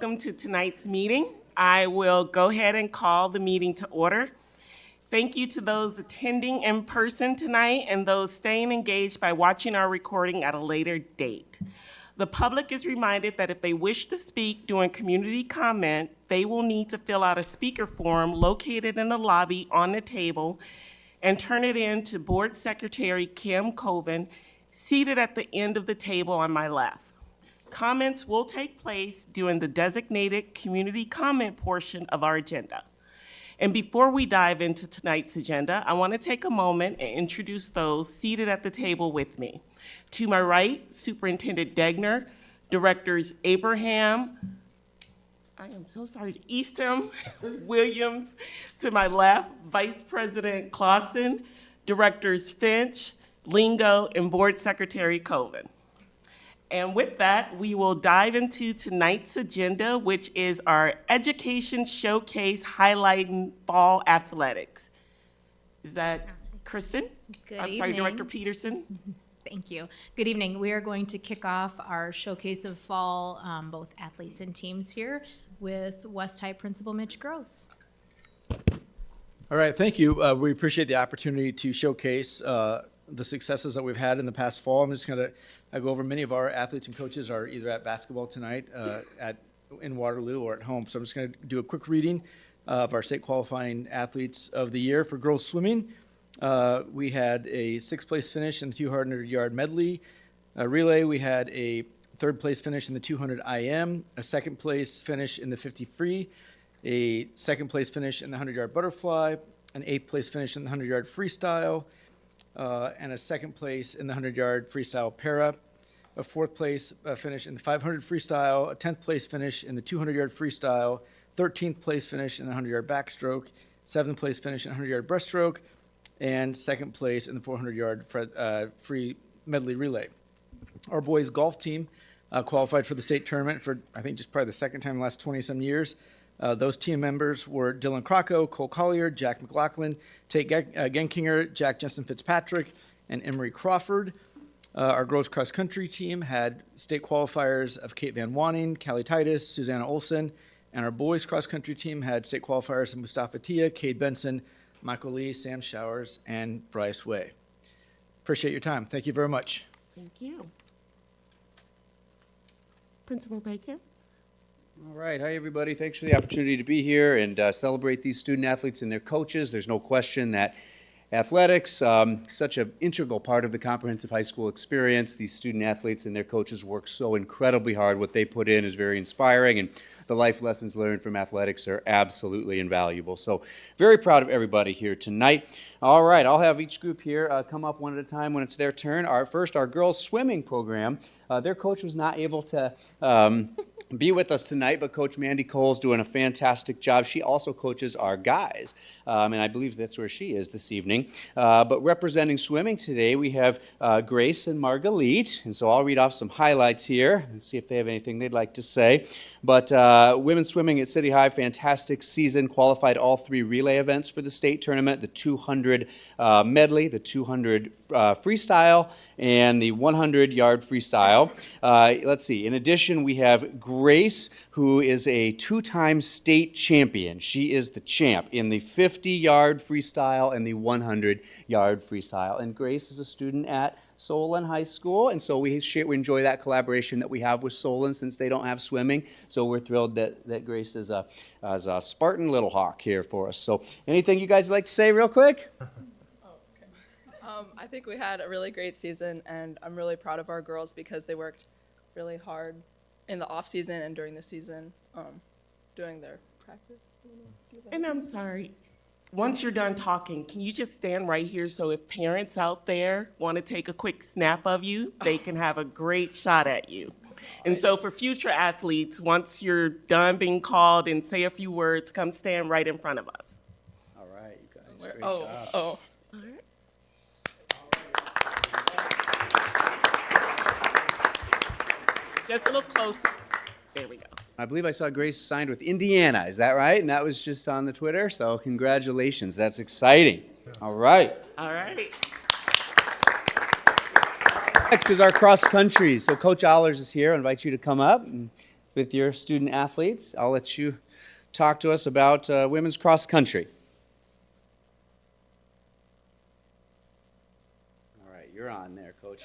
welcome to tonight's meeting. I will go ahead and call the meeting to order. Thank you to those attending in person tonight and those staying engaged by watching our recording at a later date. The public is reminded that if they wish to speak during community comment, they will need to fill out a speaker form located in the lobby on the table and turn it in to Board Secretary Kim Coven, seated at the end of the table on my left. Comments will take place during the designated community comment portion of our agenda. And before we dive into tonight's agenda, I want to take a moment and introduce those seated at the table with me. To my right, Superintendent Degner, Directors Abraham, Eastham, Williams. To my left, Vice President Clausen, Directors Finch, Lingo, and Board Secretary Coven. And with that, we will dive into tonight's agenda, which is our Education Showcase highlighting fall athletics. Is that Kristen? Good Sorry, evening. Director Peterson. Thank you. Good evening. We are going to kick off our Showcase of Fall, both athletes and teams here, with West High Principal Mitch Gross. All right, thank you. We appreciate the opportunity to showcase the successes that we've had in the past fall. I'm just going to go over many of our athletes and coaches are either at basketball tonight in Waterloo or at home. So I'm just going to do a quick reading of our state qualifying athletes of the year. For girls swimming, we had a 6th place finish in the 200-yard medley. Relay, we had a 3rd place finish in the 200 IM, a 2nd place finish in the 50 free, a 2nd place finish in the 100-yard butterfly, an 8th place finish in the 100-yard freestyle, and a 2nd place in the 100-yard freestyle para, a 4th place finish in the 500 freestyle, a 10th place finish in the 200-yard freestyle, 13th place finish in the 100-yard backstroke, 7th place finish in the 100-yard breaststroke, and 2nd place in the 400-yard free medley relay. Our boys golf team qualified for the state tournament for, I think, just probably the second time in the last 20-some years. Those team members were Dylan Crocco, Cole Collier, Jack McLaughlin, Tate Genkinger, Jack Jensen Fitzpatrick, and Emery Crawford. Our girls cross country team had state qualifiers of Kate Van Wanning, Callie Titus, Susanna Olson, and our boys cross country team had state qualifiers of Mustafa Tia, Cade Benson, Michael Lee, Sam Showers, and Bryce Way. Appreciate your time. Thank you very much. Thank you. Principal Bacon. All right. Hi, everybody. Thanks for the opportunity to be here and celebrate these student athletes and their coaches. There's no question that athletics, such an integral part of the comprehensive high school experience. These student athletes and their coaches work so incredibly hard. What they put in is very inspiring, and the life lessons learned from athletics are absolutely invaluable. So very proud of everybody here tonight. All right. I'll have each group here come up one at a time when it's their turn. Our girls swimming program, their coach was not able to be with us tonight, but Coach Mandy Cole's doing a fantastic job. She also coaches our guys, and I believe that's where she is this evening. But representing swimming today, we have Grace and Margalit, and so I'll read off some highlights here and see if they have anything they'd like to say. But women's swimming at City High, fantastic season, qualified all 3 relay events for the state tournament, the 200 medley, the 200 freestyle, and the 100-yard freestyle. Let's see. In addition, we have Grace, who is a 2-time state champion. She is the champ in the 50-yard freestyle and the 100-yard freestyle. And Grace is a student at Solon High School, and so we enjoy that collaboration that we have with Solon since they don't have swimming. So we're thrilled that Grace is a Spartan Little Hawk here for us. So anything you guys like to say real quick? I think we had a really great season, and I'm really proud of our girls because they worked really hard in the off season and during the season doing their practice. And I'm sorry, once you're done talking, can you just stand right here so if parents out there want to take a quick snap of you, they can have a great shot at you. And so for future athletes, once you're done being called and say a few words, come stand right in front of us. All right, you guys. Great Oh, job. oh. Just a little closer. There we go. I believe I saw Grace signed with Indiana. Is that right? And that was just on the Twitter. So congratulations. That's exciting. All right. All right. Next is our cross country. So Coach Allers is here. I invite you to come up and with your student athletes. I'll let you talk to us about women's cross country. All right, you're on there, Coach.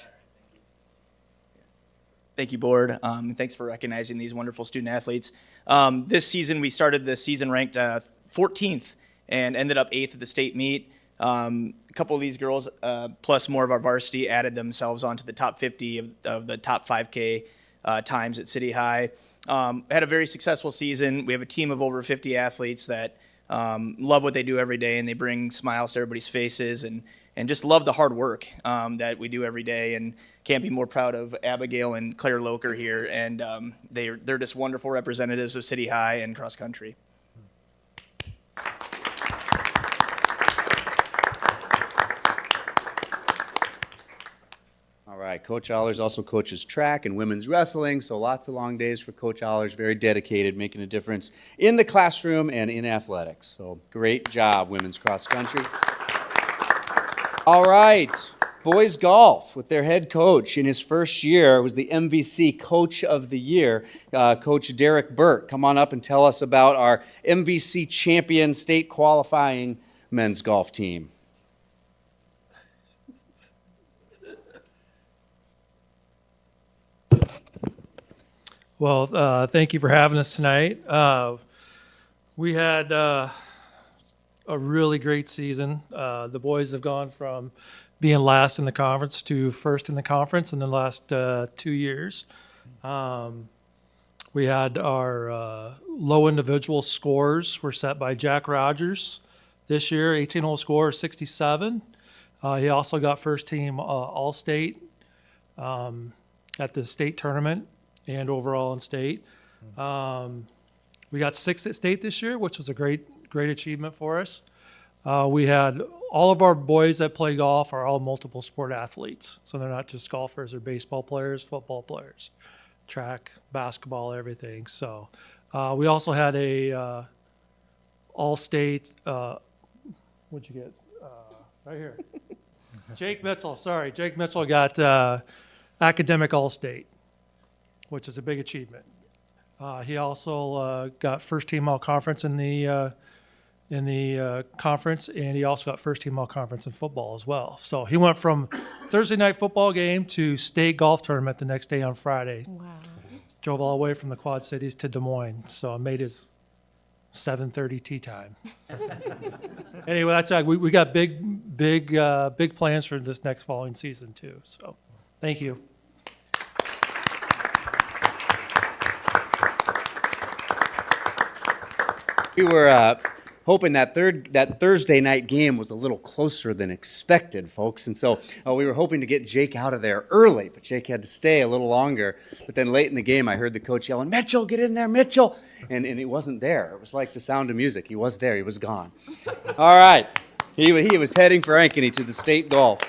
Thank you, Board. Thanks for recognizing these wonderful student athletes. This season, we started the season ranked 14th and ended up 8th at the state meet. A couple of these girls, plus more of our varsity, added themselves onto the top 50 of the top 5K times at City High. Had a very successful season. We have a team of over 50 athletes that love what they do every day, and they bring smiles to everybody's faces and just love the hard work that we do every day. And can't be more proud of Abigail and Claire Loker here. And they're just wonderful representatives of City High and cross country. All right, Coach Allers also coaches track and women's wrestling, so lots of long days for Coach Allers, very dedicated, making a difference in the classroom and in athletics. So great job, women's cross country. All right, boys golf with their head coach in his first year was the MVC Coach of the Year, Coach Derek Burt. Come on up and tell us about our MVC champion state qualifying men's golf team. Well, thank you for having us tonight. We had a really great season. The boys have gone from being last in the conference to first in the conference in the last 2 years. We had our low individual scores were set by Jack Rogers this year, 18-hole score 67. He also got first team All-State at the state tournament and overall in state. We got sixth at state this year, which was a great achievement for us. We had all of our boys that play golf are all multiple sport athletes. So they're not just golfers or baseball players, football players, track, basketball, everything. So we also had a all-state, what'd you get? Right here. Jake Mitchell, sorry. Jake Mitchell got academic all-state, which is a big achievement. He also got first team all conference in the conference, and he also got first team all conference in football as well. So he went from Thursday night football game to state golf tournament the next day on Friday. Wow. Drove all the way from the Quad Cities to Des Moines, so made his 7:30 tee time. Anyway, that's we got big plans for this next following season too. So, thank you. We were hoping that Thursday night game was a little closer than expected, folks. And so we were hoping to get Jake out of there early, but Jake had to stay a little longer. But then late in the game, I heard the coach yelling, "Mitchell, get in there, Mitchell!" And he wasn't there. It was like the sound of music. He was there. He was gone. All right. He was heading for Ankeny to the state golf.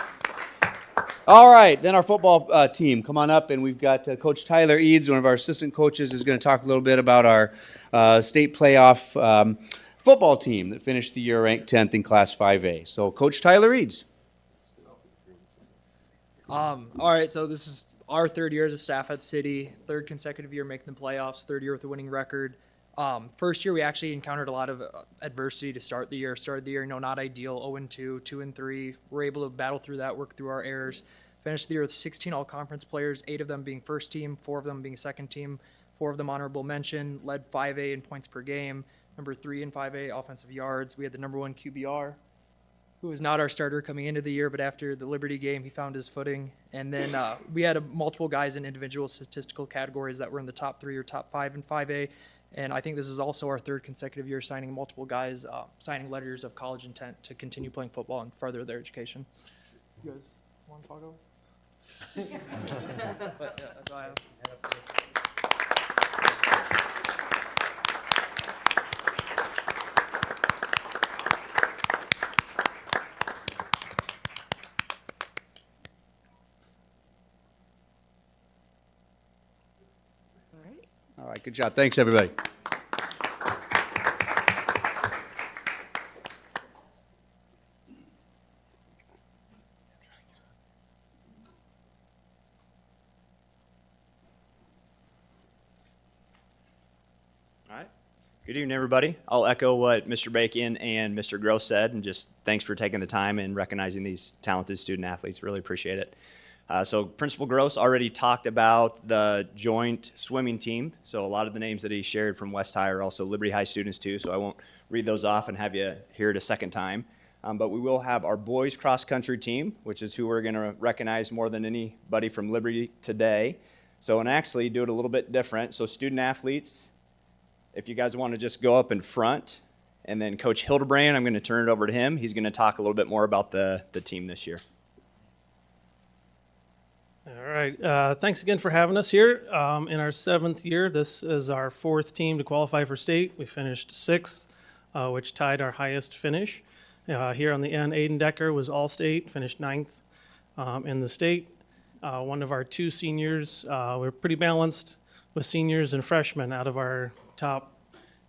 All right, then our football team, come on up, and we've got Coach Tyler Eads, one of our assistant coaches, is going to talk a little bit about our state playoff football team that finished the year ranked 10th in Class 5A. So, Coach Tyler Eads. All right, so this is our third year as a staff at City, third consecutive year making the playoffs, third year with a winning record. First year, we actually encountered a lot of adversity to start the year. Started the year, not ideal, 0-2, 2-3. We're able to battle through that, work through our errors. Finished the year with 16 all-conference players, 8 of them being first team, 4 of them being second team, 4 of them honorable mention, led 5A in points per game, number 3 in 5A offensive yards. We had the number 1 QBR, who was not our starter coming into the year, but after the Liberty game, he found his footing. And then we had multiple guys in individual statistical categories that were in the top 3 or top 5 in 5A. And I think this is also our third consecutive year signing multiple guys, signing letters of college intent to continue playing football and further their education. You guys want to talk over? But, yeah, that's all I have. All right, good job. Thanks, everybody. Good evening, everybody. I'll echo what Mr. Bacon and Mr. Gross said, and just thanks for taking the time and recognizing these talented student athletes. Really appreciate it. So Principal Gross already talked about the joint swimming team. So a lot of the names that he shared from West High are also Liberty High students too, so I won't read those off and have you hear it a second time. But we will have our boys cross country team, which is who we're going to recognize more than anybody from Liberty today. So, and actually do it a little bit different. So student athletes, if you guys want to just go up in front, and then Coach Hildebrand, I'm going to turn it over to him. He's going to talk a little bit more about the team this year. All right. Thanks again for having us here. In our 7th year, this is our 4th team to qualify for state. We finished 6th, which tied our highest finish. Here on the end, Aiden Decker was All-State, finished 9th in the state. One of our 2 seniors, we're pretty balanced with seniors and freshmen. Out of our top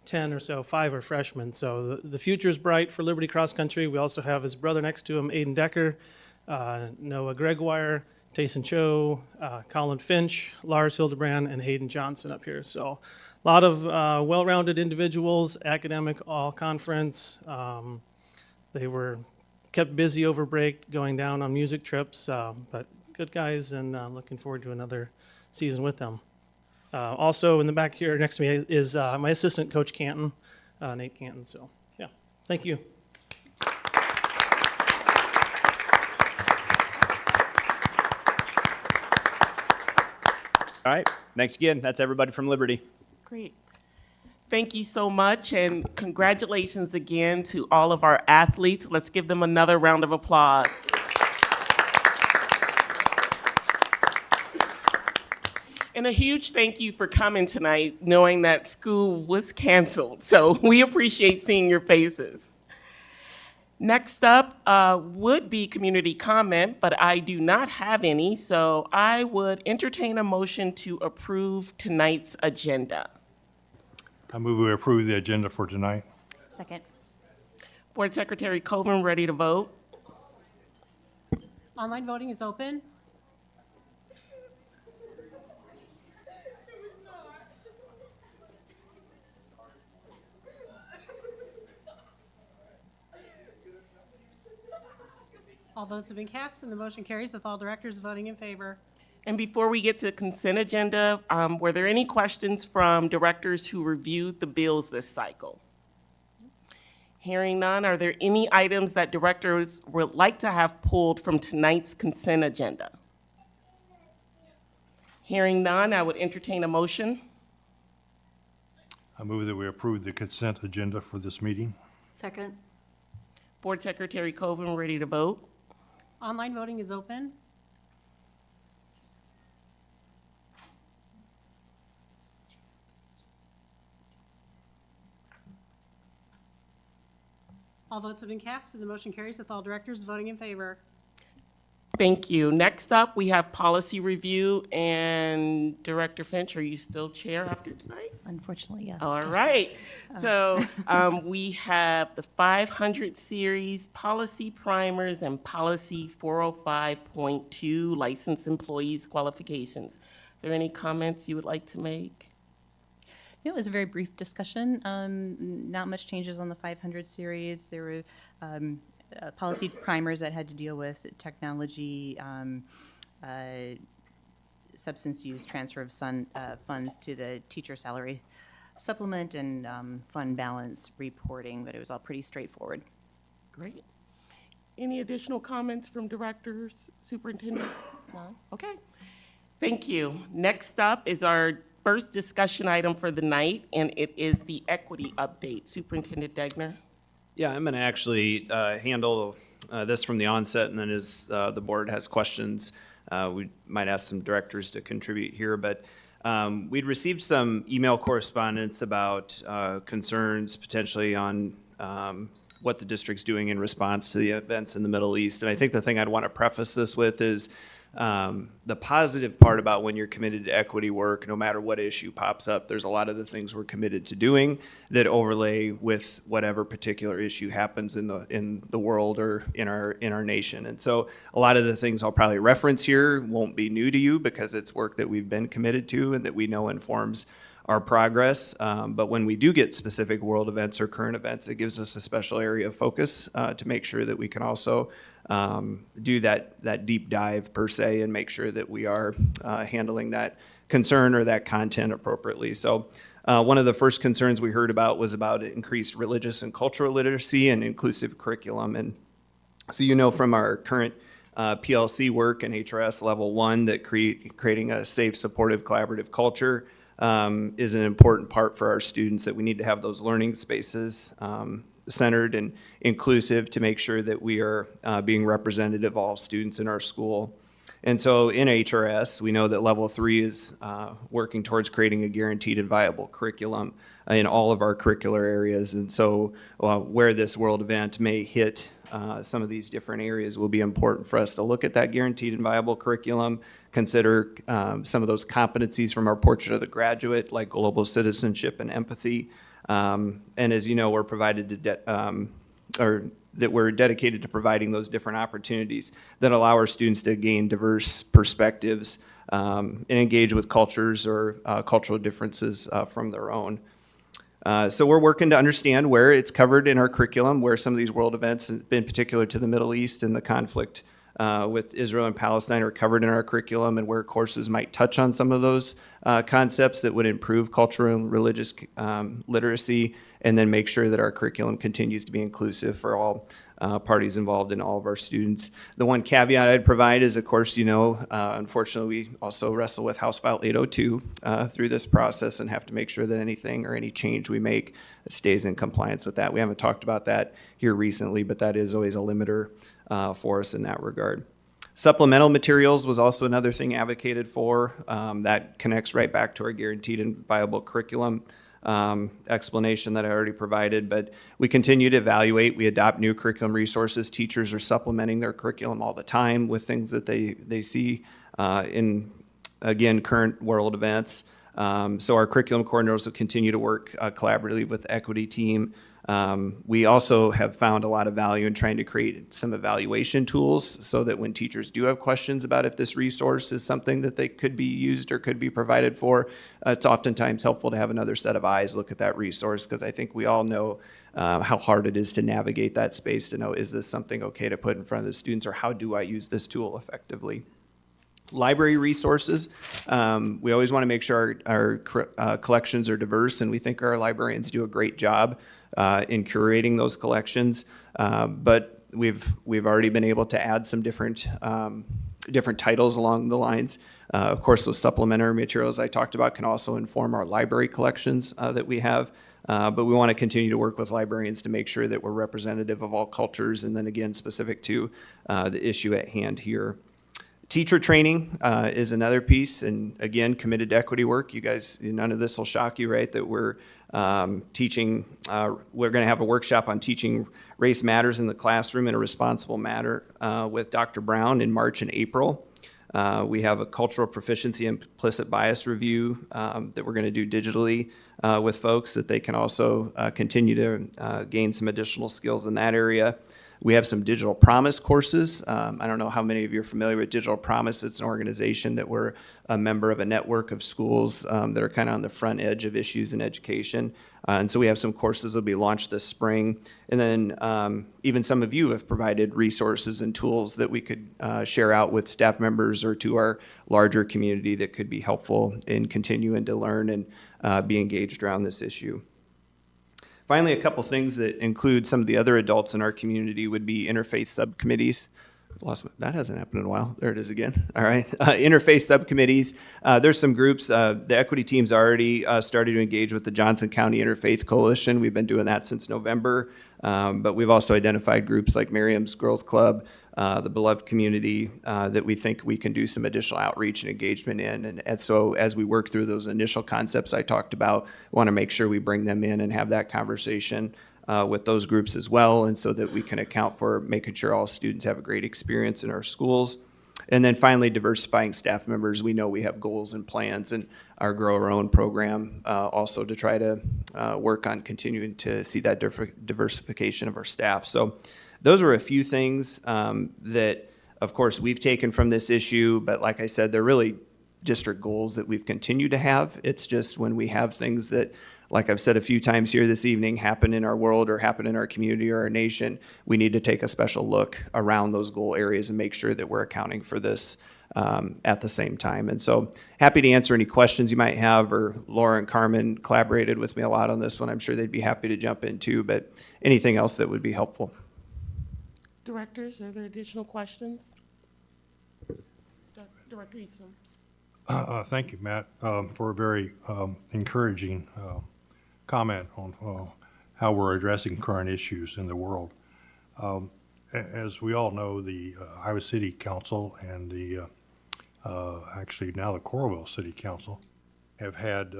10 or so, 5 are freshmen. So the future is bright for Liberty Cross Country. We also have his brother next to him, Aiden Decker, Noah Gregoire, Tayson Cho, Colin Finch, Lars Hildebrand, and Hayden Johnson up here. So a lot of well-rounded individuals, academic all-conference. They were kept busy over break, going down on music trips, but good guys, and looking forward to another season with them. Also in the back here next to me is my assistant, Coach Canton, Nate Canton. So yeah, thank you. All right, thanks again. That's everybody from Liberty. Great. Thank you so much, and congratulations again to all of our athletes. Let's give them another round of applause. And a huge thank you for coming tonight, knowing that school was canceled. So we appreciate seeing your faces. Next up would be community comment, but I do not have any, so I would entertain a motion to approve tonight's agenda. I move we approve the agenda for tonight. Second. Board Secretary Coven, ready to vote? Online voting is open. All votes have been cast and the motion carries with all directors voting in favor. And before we get to the consent agenda, were there any questions from directors who reviewed the bills this cycle? Hearing none, are there any items that directors would like to have pulled from tonight's consent agenda? Hearing none, I would entertain a motion. I move that we approve the consent agenda for this meeting. Second. Board Secretary Coven, ready to vote? Online voting is open. All votes have been cast and the motion carries with all directors voting in favor. Thank you. Next up, we have policy review, and Director Finch, are you still chair after tonight? Unfortunately, yes. All right. So we have the 500 series, policy primers, and policy 405.2, licensed employees qualifications. Are there any comments you would like to make? It was a very brief discussion. Not much changes on the 500 series. There were policy primers that had to deal with technology, substance use, transfer of funds to the teacher salary supplement, and fund balance reporting, but it was all pretty straightforward. Great. Any additional comments from directors, superintendent? No? Okay. Thank you. Next up is our first discussion item for the night, and it is the equity update. Superintendent Degner. Yeah, I'm going to actually handle this from the onset, and then as the board has questions, we might ask some directors to contribute here. But we'd received some email correspondence about concerns potentially on what the district's doing in response to the events in the Middle East. And I think the thing I'd want to preface this with is the positive part about when you're committed to equity work, no matter what issue pops up, there's a lot of the things we're committed to doing that overlay with whatever particular issue happens in the world or in our nation. And so a lot of the things I'll probably reference here won't be new to you because it's work that we've been committed to and that we know informs our progress. But when we do get specific world events or current events, it gives us a special area of focus to make sure that we can also do that deep dive per se and make sure that we are handling that concern or that content appropriately. So one of the first concerns we heard about was about increased religious and cultural literacy and inclusive curriculum. And so you know from our current PLC work and HRS level 1 that creating a safe, supportive, collaborative culture is an important part for our students, that we need to have those learning spaces centered and inclusive to make sure that we are being representative of all students in our school. And so in HRS, we know that level 3 is working towards creating a guaranteed and viable curriculum in all of our curricular areas. And so where this world event may hit some of these different areas will be important for us to look at that guaranteed and viable curriculum, consider some of those competencies from our Portrait of the Graduate, like global citizenship and empathy. And as you know, we're provided to that we're dedicated to providing those different opportunities that allow our students to gain diverse perspectives and engage with cultures or cultural differences from their own. So we're working to understand where it's covered in our curriculum, where some of these world events, in particular to the Middle East and the conflict with Israel and Palestine, are covered in our curriculum, and where courses might touch on some of those concepts that would improve cultural and religious literacy, and then make sure that our curriculum continues to be inclusive for all parties involved and all of our students. The one caveat I'd provide is, of course, you know, unfortunately, we also wrestle with House File 802 through this process and have to make sure that anything or any change we make stays in compliance with that. We haven't talked about that here recently, but that is always a limiter for us in that regard. Supplemental materials was also another thing advocated for. That connects right back to our guaranteed and viable curriculum explanation that I already provided, but we continue to evaluate. We adopt new curriculum resources. Teachers are supplementing their curriculum all the time with things that they see in, again, current world events. So our curriculum coordinators will continue to work collaboratively with the equity team. We also have found a lot of value in trying to create some evaluation tools so that when teachers do have questions about if this resource is something that they could be used or could be provided for, it's oftentimes helpful to have another set of eyes look at that resource, because I think we all know how hard it is to navigate that space to know, is this something okay to put in front of the students, or how do I use this tool effectively? Library resources. We always want to make sure our collections are diverse, and we think our librarians do a great job in curating those collections, but we've already been able to add some different titles along the lines. Of course, those supplementary materials I talked about can also inform our library collections that we have, but we want to continue to work with librarians to make sure that we're representative of all cultures, and then again, specific to the issue at hand here. Teacher training is another piece, and again, committed to equity work. You guys, none of this will shock you, right? That we're teaching, we're going to have a workshop on teaching race matters in the classroom in a responsible manner with Dr. Brown in March and April. We have a cultural proficiency and implicit bias review that we're going to do digitally with folks, that they can also continue to gain some additional skills in that area. We have some Digital Promise courses. I don't know how many of you are familiar with Digital Promise. It's an organization that we're a member of a network of schools that are kind of on the front edge of issues in education. And so we have some courses that will be launched this spring. And then even some of you have provided resources and tools that we could share out with staff members or to our larger community that could be helpful in continuing to learn and be engaged around this issue. Finally, a couple things that include some of the other adults in our community would be interfaith subcommittees. That hasn't happened in a while. There it is again. All right. Interfaith subcommittees. There's some groups. The equity team's already started to engage with the Johnson County Interfaith Coalition. We've been doing that since November. But we've also identified groups like Miriam's Girls Club, the Beloved Community, that we think we can do some additional outreach and engagement in. And so as we work through those initial concepts I talked about, we want to make sure we bring them in and have that conversation with those groups as well, and so that we can account for making sure all students have a great experience in our schools. And then finally, diversifying staff members. We know we have goals and plans in our Grow Our Own program also to try to work on continuing to see that diversification of our staff. So those are a few things that, of course, we've taken from this issue, but like I said, they're really district goals that we've continued to have. It's just when we have things that, like I've said a few times here this evening, happen in our world or happen in our community or our nation, we need to take a special look around those goal areas and make sure that we're accounting for this at the same time. And so happy to answer any questions you might have, or Laura and Carmen collaborated with me a lot on this one. I'm sure they'd be happy to jump in too, but anything else that would be helpful. Directors, are there additional questions? Director Easton. Thank you, Matt, for a very encouraging comment on how we're addressing current issues in the world. As we all know, the Iowa City Council and the actually now the Coralville City Council have had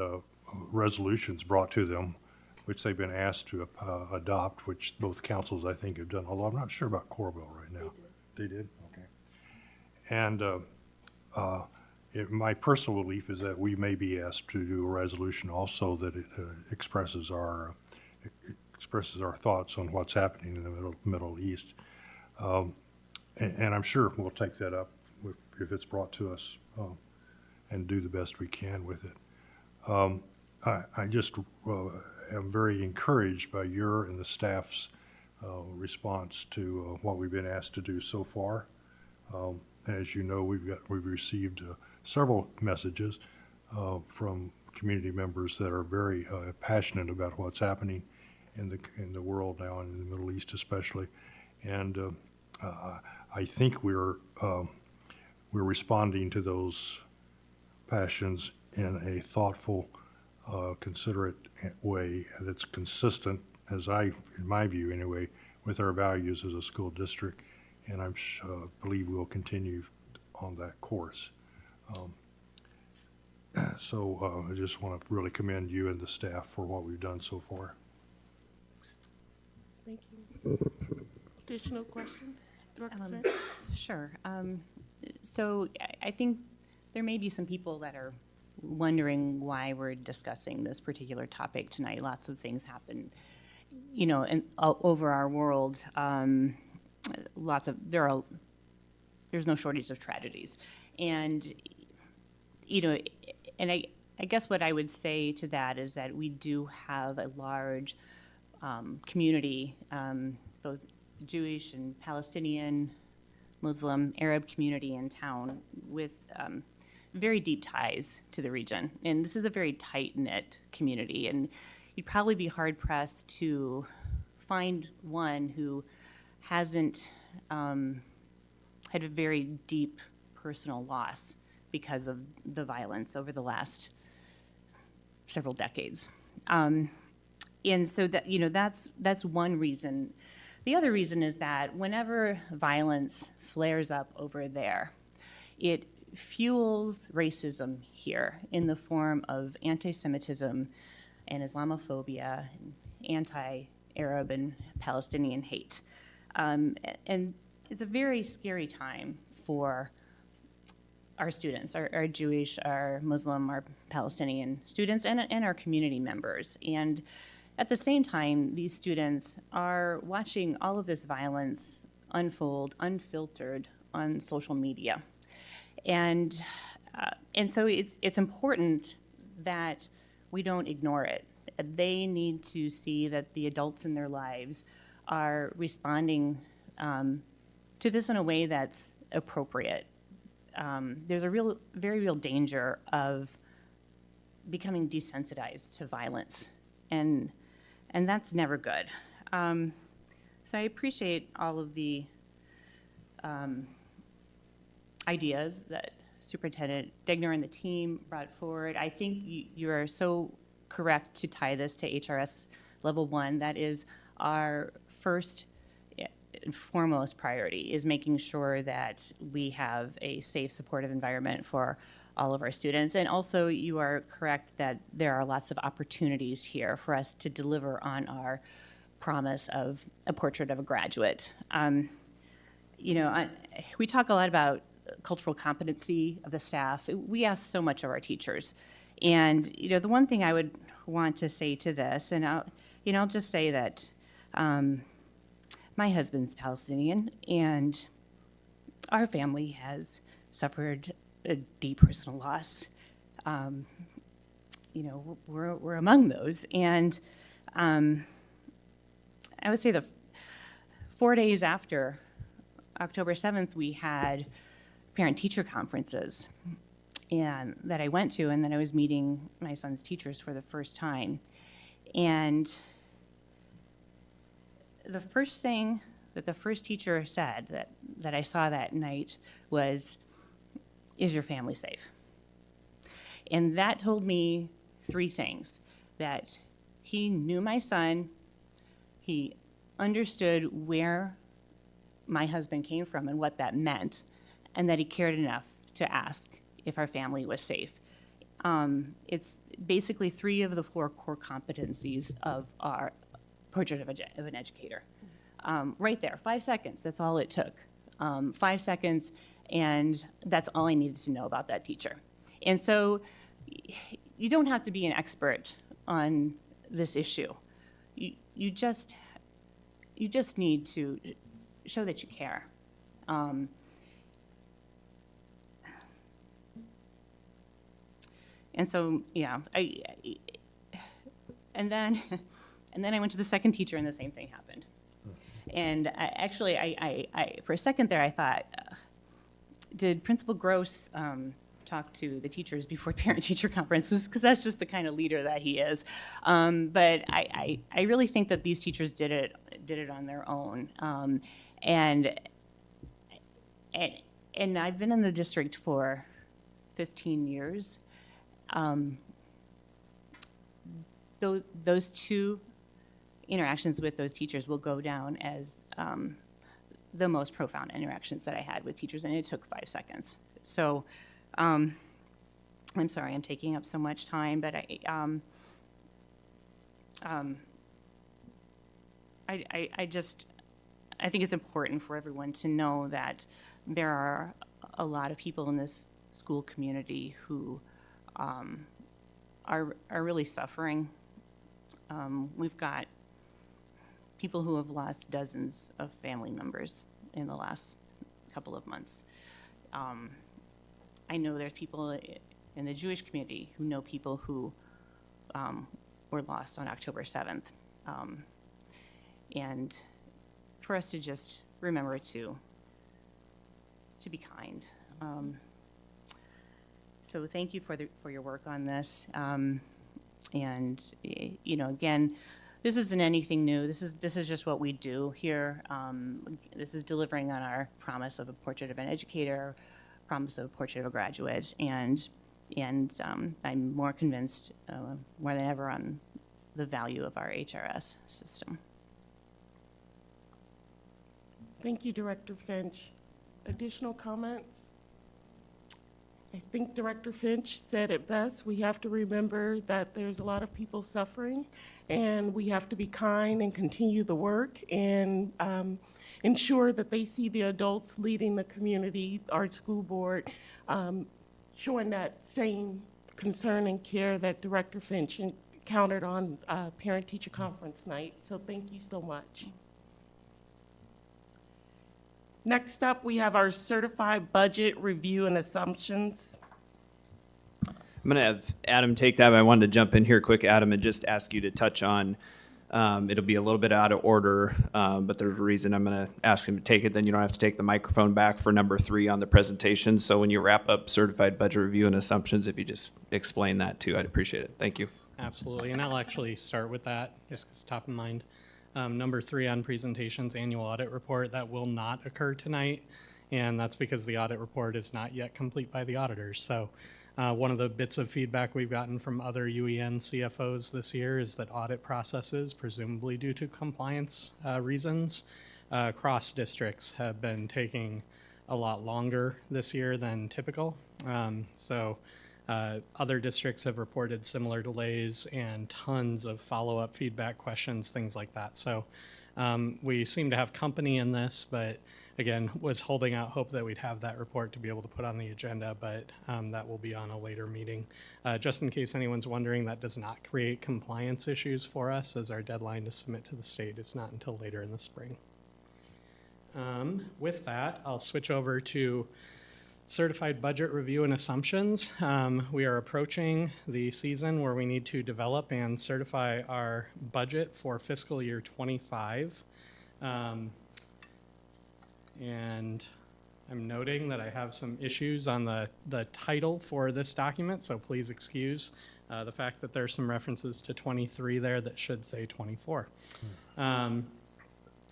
resolutions brought to them which they've been asked to adopt, which both councils, I think, have done, although I'm not sure about Coralville right now. They did? Okay. And my personal belief is that we may be asked to do a resolution also that it expresses our thoughts on what's happening in the Middle East. And I'm sure we'll take that up if it's brought to us and do the best we can with it. I just am very encouraged by your and the staff's response to what we've been asked to do so far. As you know, we've received several messages from community members that are very passionate about what's happening in the world now, and in the Middle East especially. And I think we're responding to those passions in a thoughtful, considerate way that's consistent, in my view anyway, with our values as a school district. And I believe we'll continue on that course. So I just want to really commend you and the staff for what we've done so far. Thank you. Additional questions? Director Trent? Sure. So I think there may be some people that are wondering why we're discussing this particular topic tonight. Lots of things happen, over our world. There's no shortage of tragedies. And, and I guess what I would say to that is that we do have a large community, both Jewish and Palestinian, Muslim, Arab community in town with very deep ties to the region. And this is a very tight-knit community. And you'd probably be hard-pressed to find one who hasn't had a very deep personal loss because of the violence over the last several decades. And so that's one reason. The other reason is that whenever violence flares up over there, it fuels racism here in the form of anti-Semitism and Islamophobia, and anti-Arab and Palestinian hate. And it's a very scary time for our students, our Jewish, our Muslim, our Palestinian students, and our community members. And at the same time, these students are watching all of this violence unfold unfiltered on social media. And so it's important that we don't ignore it. They need to see that the adults in their lives are responding to this in a way that's appropriate. There's a very real danger of becoming desensitized to violence, and that's never good. So I appreciate all of the ideas that Superintendent Degner and the team brought forward. I think you are so correct to tie this to HRS Level 1. That is our first and foremost priority, is making sure that we have a safe, supportive environment for all of our students. And also, you are correct that there are lots of opportunities here for us to deliver on our promise of a portrait of a graduate. We talk a lot about cultural competency of the staff. We ask so much of our teachers. And, the one thing I would want to say to this, and I'll just say that my husband's Palestinian, and our family has suffered a deep personal loss. You know, we're among those. And I would say the 4 days after October 7th, we had parent-teacher conferences and that I went to, and then I was meeting my son's teachers for the first time. And the first thing that the first teacher said that I saw that night was, "Is your family safe?" And that told me 3 things: that he knew my son, he understood where my husband came from and what that meant, and that he cared enough to ask if our family was safe. It's basically 3 of the 4 core competencies of our portrait of an educator. Right there, 5 seconds, that's all it took. 5 seconds, and that's all I needed to know about that teacher. And so you don't have to be an expert on this issue. You just need to show that you care. And so, yeah, and then I went to the second teacher, and the same thing happened. And I for a second there, I thought, did Principal Gross talk to the teachers before parent-teacher conferences? Because that's just the kind of leader that he is. But I really think that these teachers did it on their own. And I've been in the district for 15 years. Those 2 interactions with those teachers will go down as the most profound interactions that I had with teachers, and it took 5 seconds. So I'm sorry I'm taking up so much time, but I think it's important for everyone to know that there are a lot of people in this school community who are really suffering. We've got people who have lost dozens of family members in the last couple of months. I know there's people in the Jewish community who know people who were lost on October 7th. And for us to just remember to be kind. So thank you for your work on this. And you know, again, this isn't anything new. This is just what we do here. This is delivering on our promise of a portrait of an educator, promise of a portrait of a graduate, and I'm more convinced more than ever on the value of our HRS system. Thank you, Director Finch. Additional comments? I think Director Finch said it best. We have to remember that there's a lot of people suffering, and we have to be kind and continue the work and ensure that they see the adults leading the community, our school board, showing that same concern and care that Director Finch encountered on parent-teacher conference night. So thank you so much. Next up, we have our certified budget review and assumptions. I'm going to have Adam take that, but I wanted to jump in here quick, Adam, and just ask you to touch on, it'll be a little bit out of order, but there's a reason I'm going to ask him to take it. Then you don't have to take the microphone back for number 3 on the presentation. So when you wrap up certified budget review and assumptions, if you just explain that too, I'd appreciate it. Thank you. Absolutely, and I'll actually start with that, just 'cause it's top of mind. Number 3 on presentations, annual audit report, that will not occur tonight, and that's because the audit report is not yet complete by the auditors. So one of the bits of feedback we've gotten from other UEN CFOs this year is that audit processes, presumably due to compliance reasons, across districts have been taking a lot longer this year than typical. Other districts have reported similar delays and tons of follow-up feedback questions, things like that. So we seem to have company in this, but again, was holding out hope that we'd have that report to be able to put on the agenda, but that will be on a later meeting. Just in case anyone's wondering, that does not create compliance issues for us, as our deadline to submit to the state is not until later in the spring. With that, I'll switch over to certified budget review and assumptions. We are approaching the season where we need to develop and certify our budget for fiscal year 25. And I'm noting that I have some issues on the title for this document, so please excuse the fact that there's some references to 23 there that should say 24.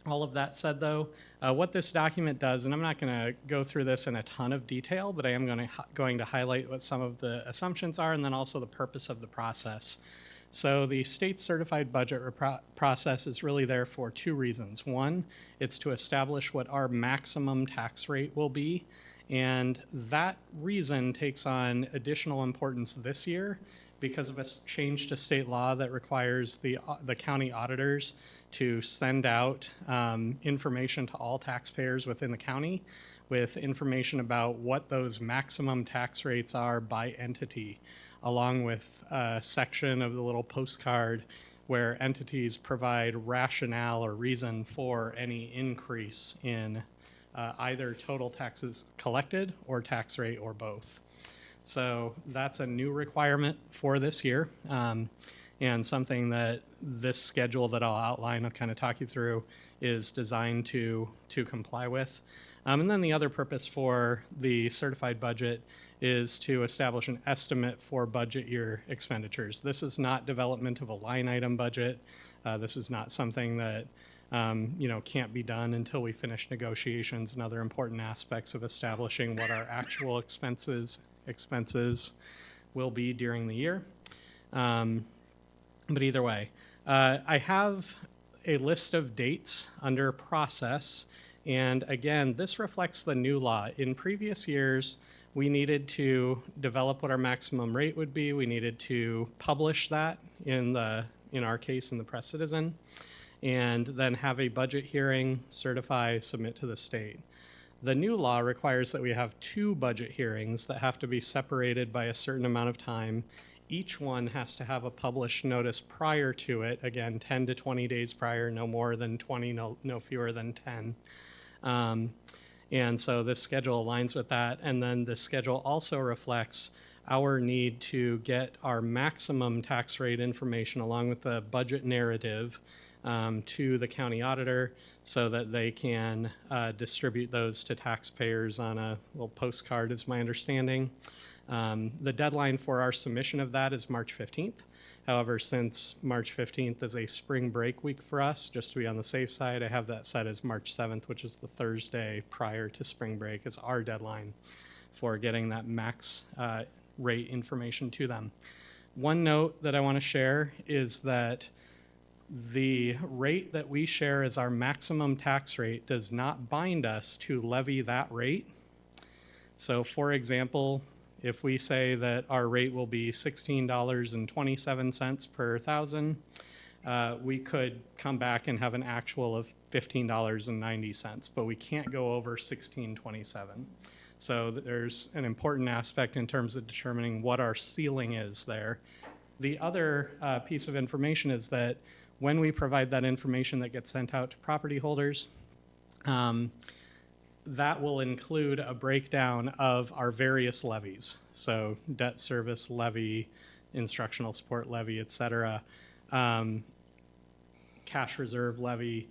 All of that said, though, what this document does, and I'm not going to go through this in a ton of detail, but I am going to highlight what some of the assumptions are and then also the purpose of the process. So the state certified budget process is really there for two reasons. One, it's to establish what our maximum tax rate will be, and that reason takes on additional importance this year because of a change to state law that requires the county auditors to send out information to all taxpayers within the county with information about what those maximum tax rates are by entity, along with a section of the little postcard where entities provide rationale or reason for any increase in either total taxes collected or tax rate or both. So that's a new requirement for this year, and something that this schedule that I'll outline, I'll kind of talk you through, is designed to comply with. And then the other purpose for the certified budget is to establish an estimate for budget year expenditures. This is not development of a line item budget. This is not something that can't be done until we finish negotiations and other important aspects of establishing what our actual expenses will be during the year. But either way, I have a list of dates under process. And again, this reflects the new law. In previous years, we needed to develop what our maximum rate would be. We needed to publish that in our case, in the Press Citizen, and then have a budget hearing, certify, submit to the state. The new law requires that we have 2 budget hearings that have to be separated by a certain amount of time. Each one has to have a published notice prior to it, again, 10 to 20 days prior, no more than 20, no fewer than 10. And so this schedule aligns with that. And then the schedule also reflects our need to get our maximum tax rate information along with the budget narrative to the county auditor so that they can distribute those to taxpayers on a little postcard, is my understanding. The deadline for our submission of that is March 15th. However, since March 15th is a spring break week for us, just to be on the safe side, I have that set as March 7th, which is the Thursday prior to spring break, is our deadline for getting that max rate information to them. One note that I want to share is that the rate that we share as our maximum tax rate does not bind us to levy that rate. So for example, if we say that our rate will be $16.27 per thousand, we could come back and have an actual of $15.90, but we can't go over $16.27. So there's an important aspect in terms of determining what our ceiling is there. The other piece of information is that when we provide that information that gets sent out to property holders, that will include a breakdown of our various levies. So debt service levy, instructional support levy, et cetera, cash reserve levy.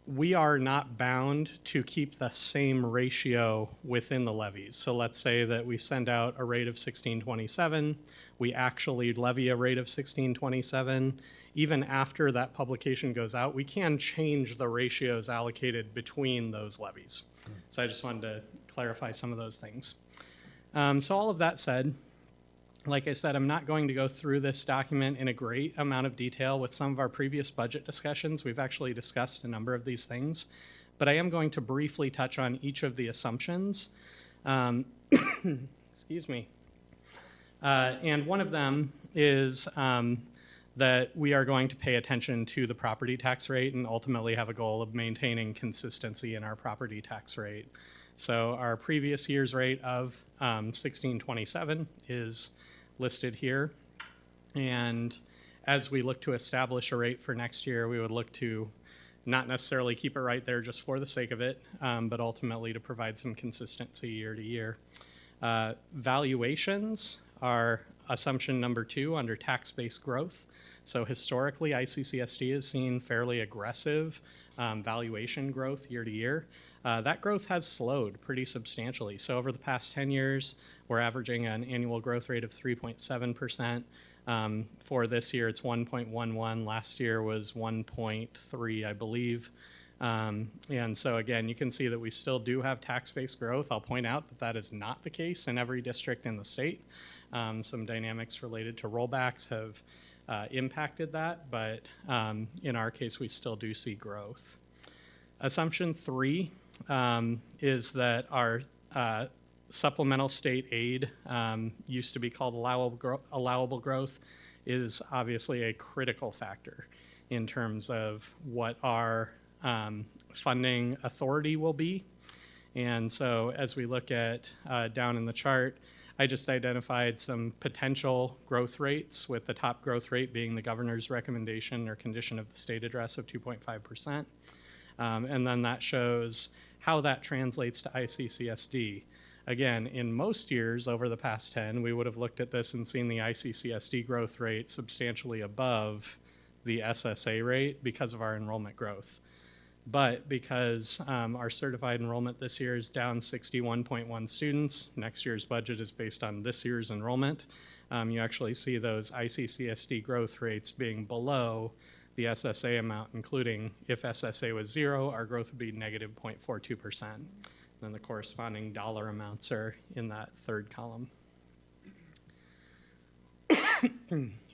We are not bound to keep the same ratio within the levies. So let's say that we send out a rate of $16.27, we actually levy a rate of $16.27. Even after that publication goes out, we can change the ratios allocated between those levies. So I just wanted to clarify some of those things. So all of that said, like I said, I'm not going to go through this document in a great amount of detail. With some of our previous budget discussions, we've actually discussed a number of these things, but I am going to briefly touch on each of the assumptions. Excuse me. And one of them is that we are going to pay attention to the property tax rate and ultimately have a goal of maintaining consistency in our property tax rate. So our previous year's rate of $16.27 is listed here. And as we look to establish a rate for next year, we would look to not necessarily keep it right there just for the sake of it, but ultimately to provide some consistency year to year. Valuations are assumption number 2 under tax-based growth. So historically, ICCSD has seen fairly aggressive valuation growth year to year. That growth has slowed pretty substantially. So over the past 10 years, we're averaging an annual growth rate of 3.7%. For this year, it's 1.11. Last year was 1.3, I believe. And so again, you can see that we still do have tax-based growth. I'll point out that that is not the case in every district in the state. Some dynamics related to rollbacks have impacted that, but in our case, we still do see growth. Assumption 3 is that our supplemental state aid, used to be called allowable growth, is obviously a critical factor in terms of what our funding authority will be. And so as we look at down in the chart, I just identified some potential growth rates, with the top growth rate being the governor's recommendation or condition of the state address of 2.5%. And then that shows how that translates to ICCSD. Again, in most years over the past 10, we would have looked at this and seen the ICCSD growth rate substantially above the SSA rate because of our enrollment growth. But because our certified enrollment this year is down 61.1 students, next year's budget is based on this year's enrollment, you actually see those ICCSD growth rates being below the SSA amount, including if SSA was 0, our growth would be negative 0.42%. Then the corresponding dollar amounts are in that third column.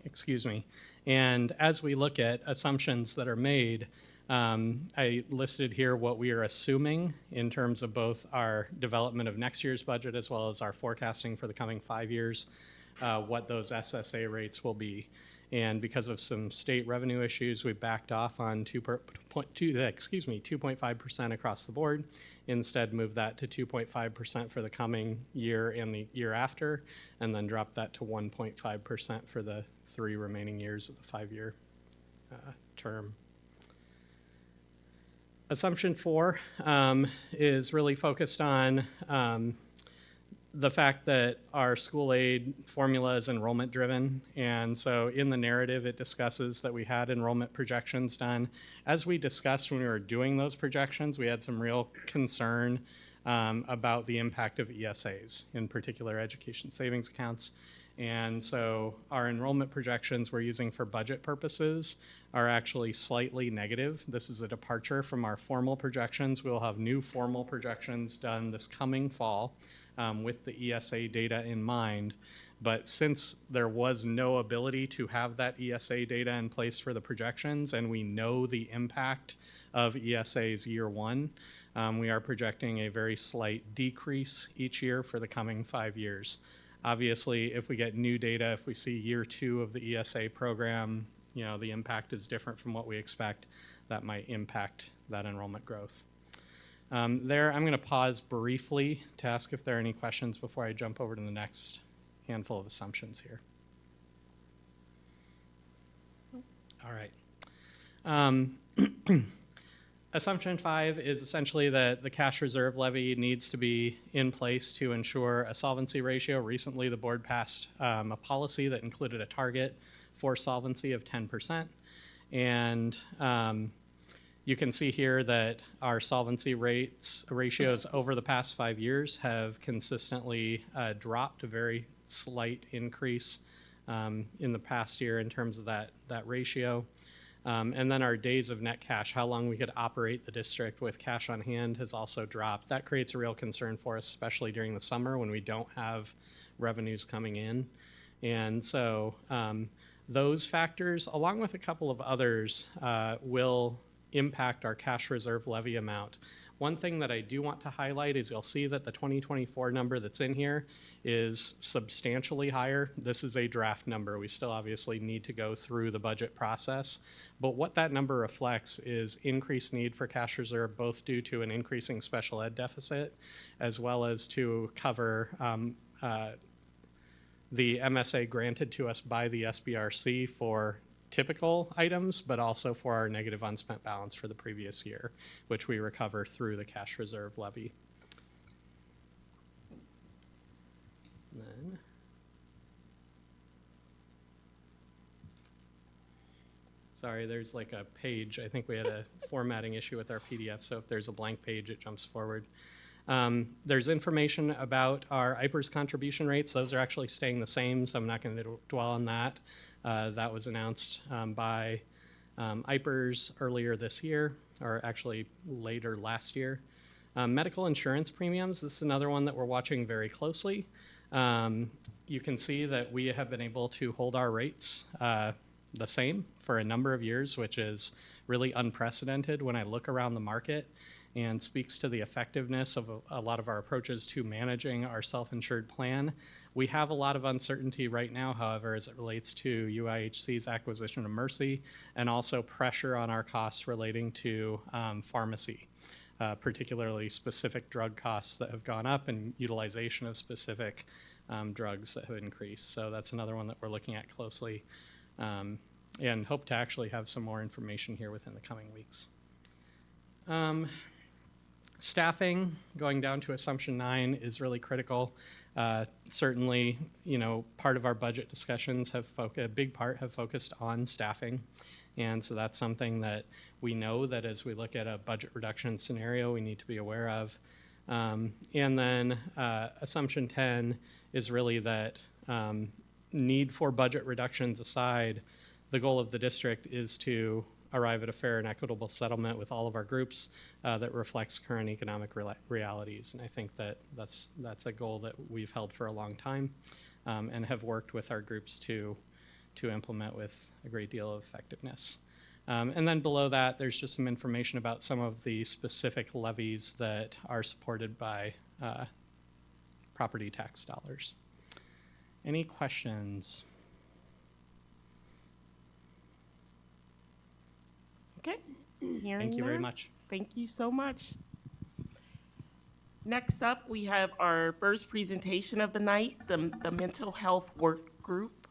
Excuse me. And as we look at assumptions that are made, I listed here what we are assuming in terms of both our development of next year's budget as well as our forecasting for the coming 5 years, what those SSA rates will be. And because of some state revenue issues, we backed off on 2.5% across the board. Instead, moved that to 2.5% for the coming year and the year after, and then dropped that to 1.5% for the 3 remaining years of the 5-year term. Assumption 4 is really focused on the fact that our school aid formula is enrollment driven. And so in the narrative, it discusses that we had enrollment projections done. As we discussed when we were doing those projections, we had some real concern about the impact of ESAs, in particular education savings accounts. And so our enrollment projections we're using for budget purposes are actually slightly negative. This is a departure from our formal projections. We'll have new formal projections done this coming fall with the ESA data in mind. But since there was no ability to have that ESA data in place for the projections, and we know the impact of ESA's year 1, we are projecting a very slight decrease each year for the coming 5 years. Obviously, if we get new data, if we see year 2 of the ESA program, you know, the impact is different from what we expect, that might impact that enrollment growth. There, I'm going to pause briefly to ask if there are any questions before I jump over to the next handful of assumptions here. All right. Assumption 5 is essentially that the cash reserve levy needs to be in place to ensure a solvency ratio. Recently, the board passed a policy that included a target for solvency of 10%. And you can see here that our solvency ratios over the past 5 years have consistently dropped, a very slight increase in the past year in terms of that ratio. And then our days of net cash, how long we could operate the district with cash on hand, has also dropped. That creates a real concern for us, especially during the summer when we don't have revenues coming in. And so those factors, along with a couple of others, will impact our cash reserve levy amount. One thing that I do want to highlight is you'll see that the 2024 number that's in here is substantially higher. This is a draft number. We still obviously need to go through the budget process. But what that number reflects is increased need for cash reserve, both due to an increasing special ed deficit, as well as to cover the MSA granted to us by the SBRC for typical items, but also for our negative unspent balance for the previous year, which we recover through the cash reserve levy. Sorry, there's like a page. I think we had a formatting issue with our PDF, so if there's a blank page, it jumps forward. There's information about our IPERS contribution rates. Those are actually staying the same, so I'm not going to dwell on that. That was announced by IPERS earlier this year, or actually later last year. Medical insurance premiums, this is another one that we're watching very closely. You can see that we have been able to hold our rates the same for a number of years, which is really unprecedented when I look around the market, and speaks to the effectiveness of a lot of our approaches to managing our self-insured plan. We have a lot of uncertainty right now, however, as it relates to UIHC's acquisition of Mercy, and also pressure on our costs relating to pharmacy, particularly specific drug costs that have gone up and utilization of specific drugs that have increased. So that's another one that we're looking at closely, and hope to actually have some more information here within the coming weeks. Staffing, going down to assumption 9, is really critical. Certainly, you know, part of our budget discussions a big part have focused on staffing. And so that's something that we know that as we look at a budget reduction scenario, we need to be aware of. And then assumption 10 is really that need for budget reductions aside, the goal of the district is to arrive at a fair and equitable settlement with all of our groups that reflects current economic realities. And I think that that's a goal that we've held for a long time and have worked with our groups to implement with a great deal of effectiveness. And then below that, there's just some information about some of the specific levies that are supported by property tax dollars. Any questions? Okay. Thank you very much. Thank you so much. Next up, we have our first presentation of the night, the mental health work group.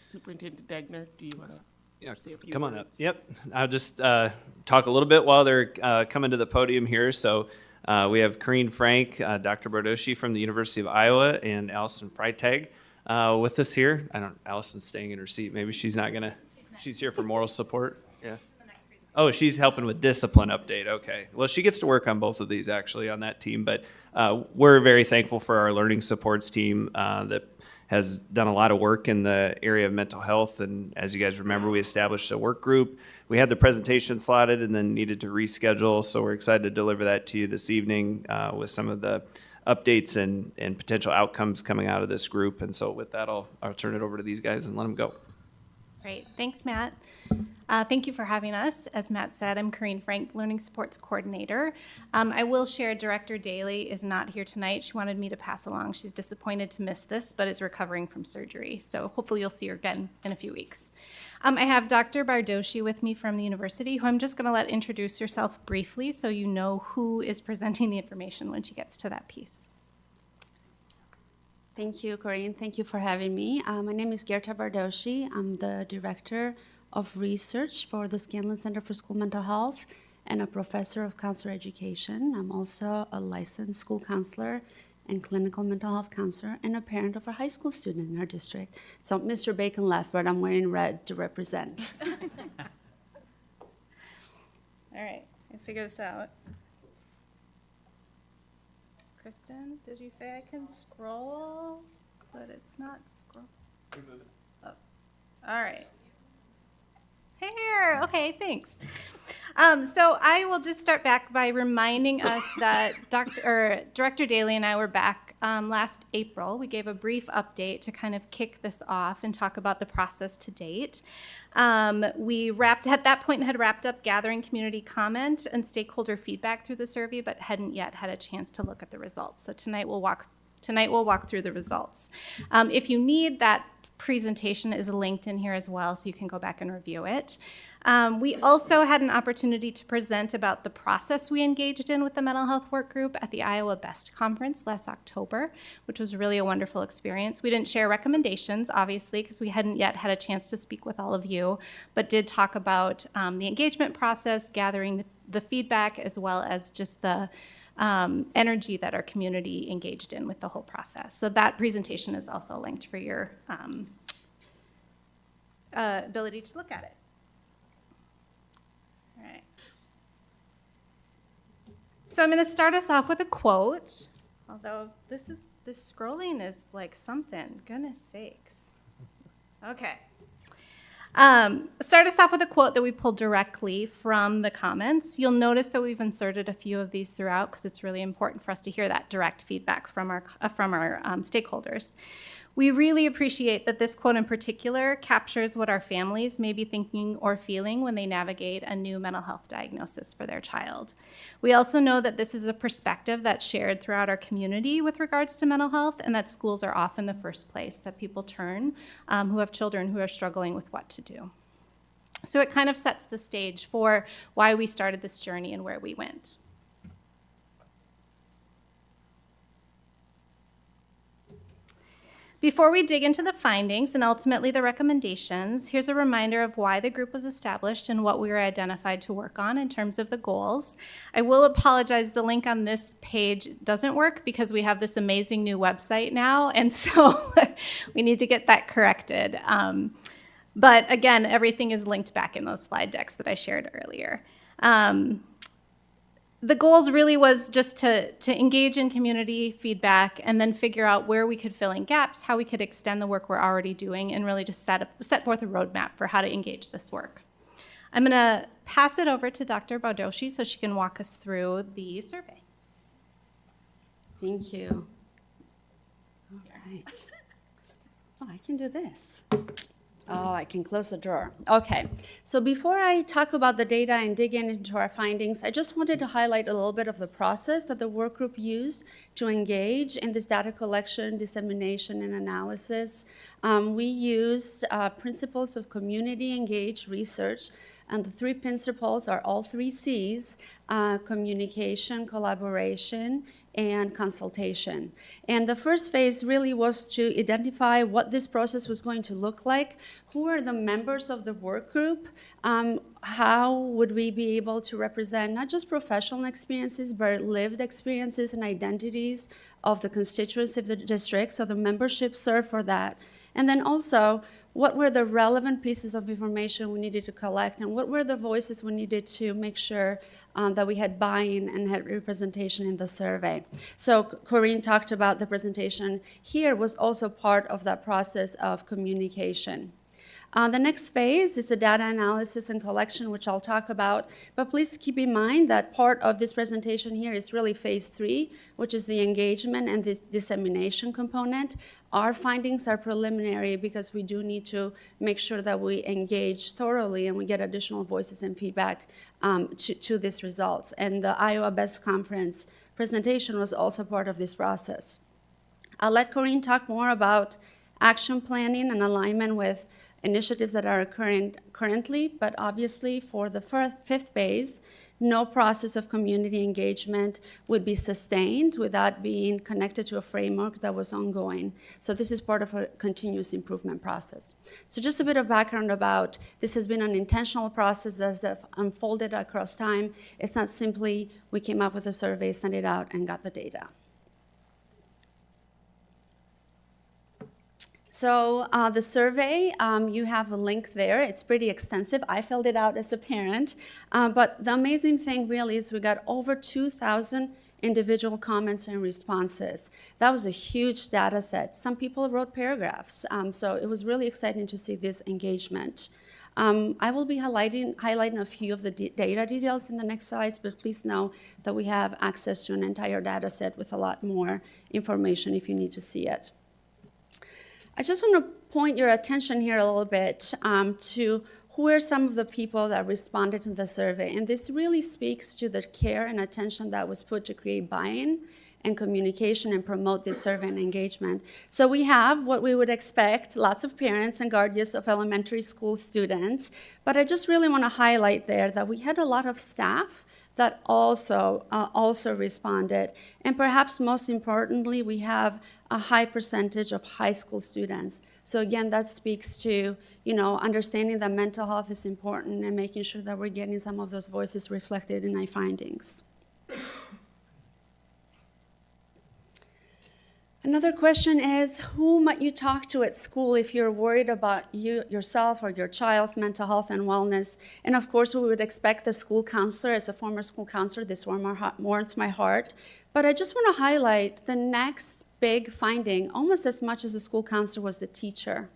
Superintendent Degner, do you want to say a few Come on up. words? Yep. I'll just talk a little bit while they're coming to the podium here. So we have Corrine Frank, Dr. Bardoshi from the University of Iowa, and Allison Freitag with us here. Allison's staying in her seat. Maybe she's not going to, she's here for moral support. Yeah. Oh, she's helping with discipline update. Okay. Well, she gets to work on both of these actually on that team, but we're very thankful for our learning supports team that has done a lot of work in the area of mental health. And as you guys remember, we established a work group. We had the presentation slotted and then needed to reschedule. So we're excited to deliver that to you this evening with some of the updates and potential outcomes coming out of this group. And so with that, I'll turn it over to these guys and let them go. Great. Thanks, Matt. Thank you for having us. As Matt said, I'm Corrine Frank, Learning Supports Coordinator. I will share Director Daly is not here tonight. She wanted me to pass along. She's disappointed to miss this, but is recovering from surgery. So hopefully you'll see her again in a few weeks. I have Dr. Bardoshi with me from the university, who I'm just going to let introduce herself briefly so you know who is presenting the information when she gets to that piece. Thank you, Corinne. Thank you for having me. My name is Gerta Bardoshi. I'm the Director of Research for the Scanlon Center for School Mental Health and a Professor of Counselor Education. I'm also a licensed school counselor and clinical mental health counselor and a parent of a high school student in our district. So Mr. Bacon left, but I'm wearing red to represent. All right, I figure this out. Kristen, did you say I can scroll? But it's not scroll. Oh. All right. Here. Okay, thanks. So I will just start back by reminding us that Director Daly and I were back last April. We gave a brief update to kind of kick this off and talk about the process to date. We at that point had wrapped up gathering community comment and stakeholder feedback through the survey, but hadn't yet had a chance to look at the results. So tonight we'll walk through the results. If you need, that presentation is linked in here as well, so you can go back and review it. We also had an opportunity to present about the process we engaged in with the mental health work group at the Iowa Best Conference last October, which was really a wonderful experience. We didn't share recommendations, obviously, because we hadn't yet had a chance to speak with all of you, but did talk about the engagement process, gathering the feedback, as well as just the energy that our community engaged in with the whole process. So that presentation is also linked for your ability to look at it. So I'm going to start us off with a quote, although this scrolling is like something, goodness sakes. Okay. Start us off with a quote that we pulled directly from the comments. You'll notice that we've inserted a few of these throughout because it's really important for us to hear that direct feedback from our stakeholders. We really appreciate that this quote in particular captures what our families may be thinking or feeling when they navigate a new mental health diagnosis for their child. We also know that this is a perspective that's shared throughout our community with regards to mental health, and that schools are often the first place that people turn who have children who are struggling with what to do. So it kind of sets the stage for why we started this journey and where we went. Before we dig into the findings and ultimately the recommendations, here's a reminder of why the group was established and what we were identified to work on in terms of the goals. I will apologize, the link on this page doesn't work because we have this amazing new website now, and so we need to get that corrected. But again, everything is linked back in those slide decks that I shared earlier. The goals really was just to engage in community feedback and then figure out where we could fill in gaps, how we could extend the work we're already doing, and really just set forth a roadmap for how to engage this work. I'm going to pass it over to Dr. Baudoshi so she can walk us through the survey. Thank you. All right. Oh, I can do this. Oh, I can close the door. Okay, so before I talk about the data and dig into our findings, I just wanted to highlight a little bit of the process that the work group used to engage in this data collection, dissemination, and analysis. We used principles of community engaged research, and the three principles are all three C's: communication, collaboration, and consultation. And the first phase really was to identify what this process was going to look like, who are the members of the work group, how would we be able to represent not just professional experiences, but lived experiences and identities of the constituents of the district, so the membership served for that. And then also, what were the relevant pieces of information we needed to collect, and what were the voices we needed to make sure that we had buy-in and had representation in the survey. So Corinne talked about the presentation here was also part of that process of communication. The next phase is the data analysis and collection, which I'll talk about. But please keep in mind that part of this presentation here is really phase 3, which is the engagement and this dissemination component. Our findings are preliminary because we do need to make sure that we engage thoroughly and we get additional voices and feedback to these results. And the Iowa Best Conference presentation was also part of this process. I'll let Corinne talk more about action planning and alignment with initiatives that are occurring currently, but obviously for the fifth phase, no process of community engagement would be sustained without being connected to a framework that was ongoing. So this is part of a continuous improvement process. So just a bit of background about this has been an intentional process that has unfolded across time. It's not simply we came up with a survey, sent it out, and got the data. So the survey, you have a link there. It's pretty extensive. I filled it out as a parent. But the amazing thing really is we got over 2,000 individual comments and responses. That was a huge data set. Some people wrote paragraphs. So it was really exciting to see this engagement. I will be highlighting a few of the data details in the next slides, but please know that we have access to an entire data set with a lot more information if you need to see it. I just want to point your attention here a little bit to who are some of the people that responded to the survey. And this really speaks to the care and attention that was put to create buy-in and communication and promote this survey and engagement. So we have what we would expect, lots of parents and guardians of elementary school students. But I just really want to highlight there that we had a lot of staff that also responded. And perhaps most importantly, we have a high percentage of high school students. So again, that speaks to, understanding that mental health is important and making sure that we're getting some of those voices reflected in our findings. Another question is, who might you talk to at school if you're worried about yourself or your child's mental health and wellness? And of course, we would expect the school counselor. As a former school counselor, this warms my heart. But I just want to highlight the next big finding, almost as much as the school counselor, was the teacher,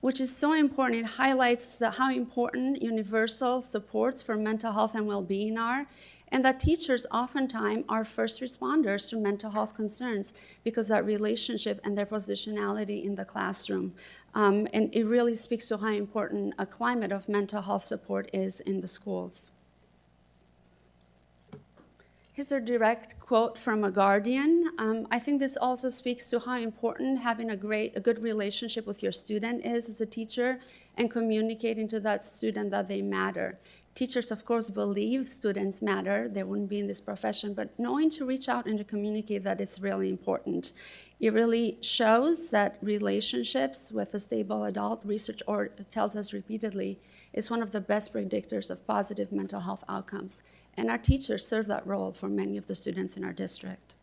which is so important. It highlights how important universal supports for mental health and well-being are, and that teachers oftentimes are first responders to mental health concerns because that relationship and their positionality in the classroom. And it really speaks to how important a climate of mental health support is in the schools. Here's a direct quote from a guardian. I think this also speaks to how important having a good relationship with your student is as a teacher and communicating to that student that they matter. Teachers, of course, believe students matter. They wouldn't be in this profession, but knowing to reach out and to communicate that is really important. It really shows that relationships with a stable adult, research tells us repeatedly, is one of the best predictors of positive mental health outcomes. And our teachers serve that role for many of the students in our district.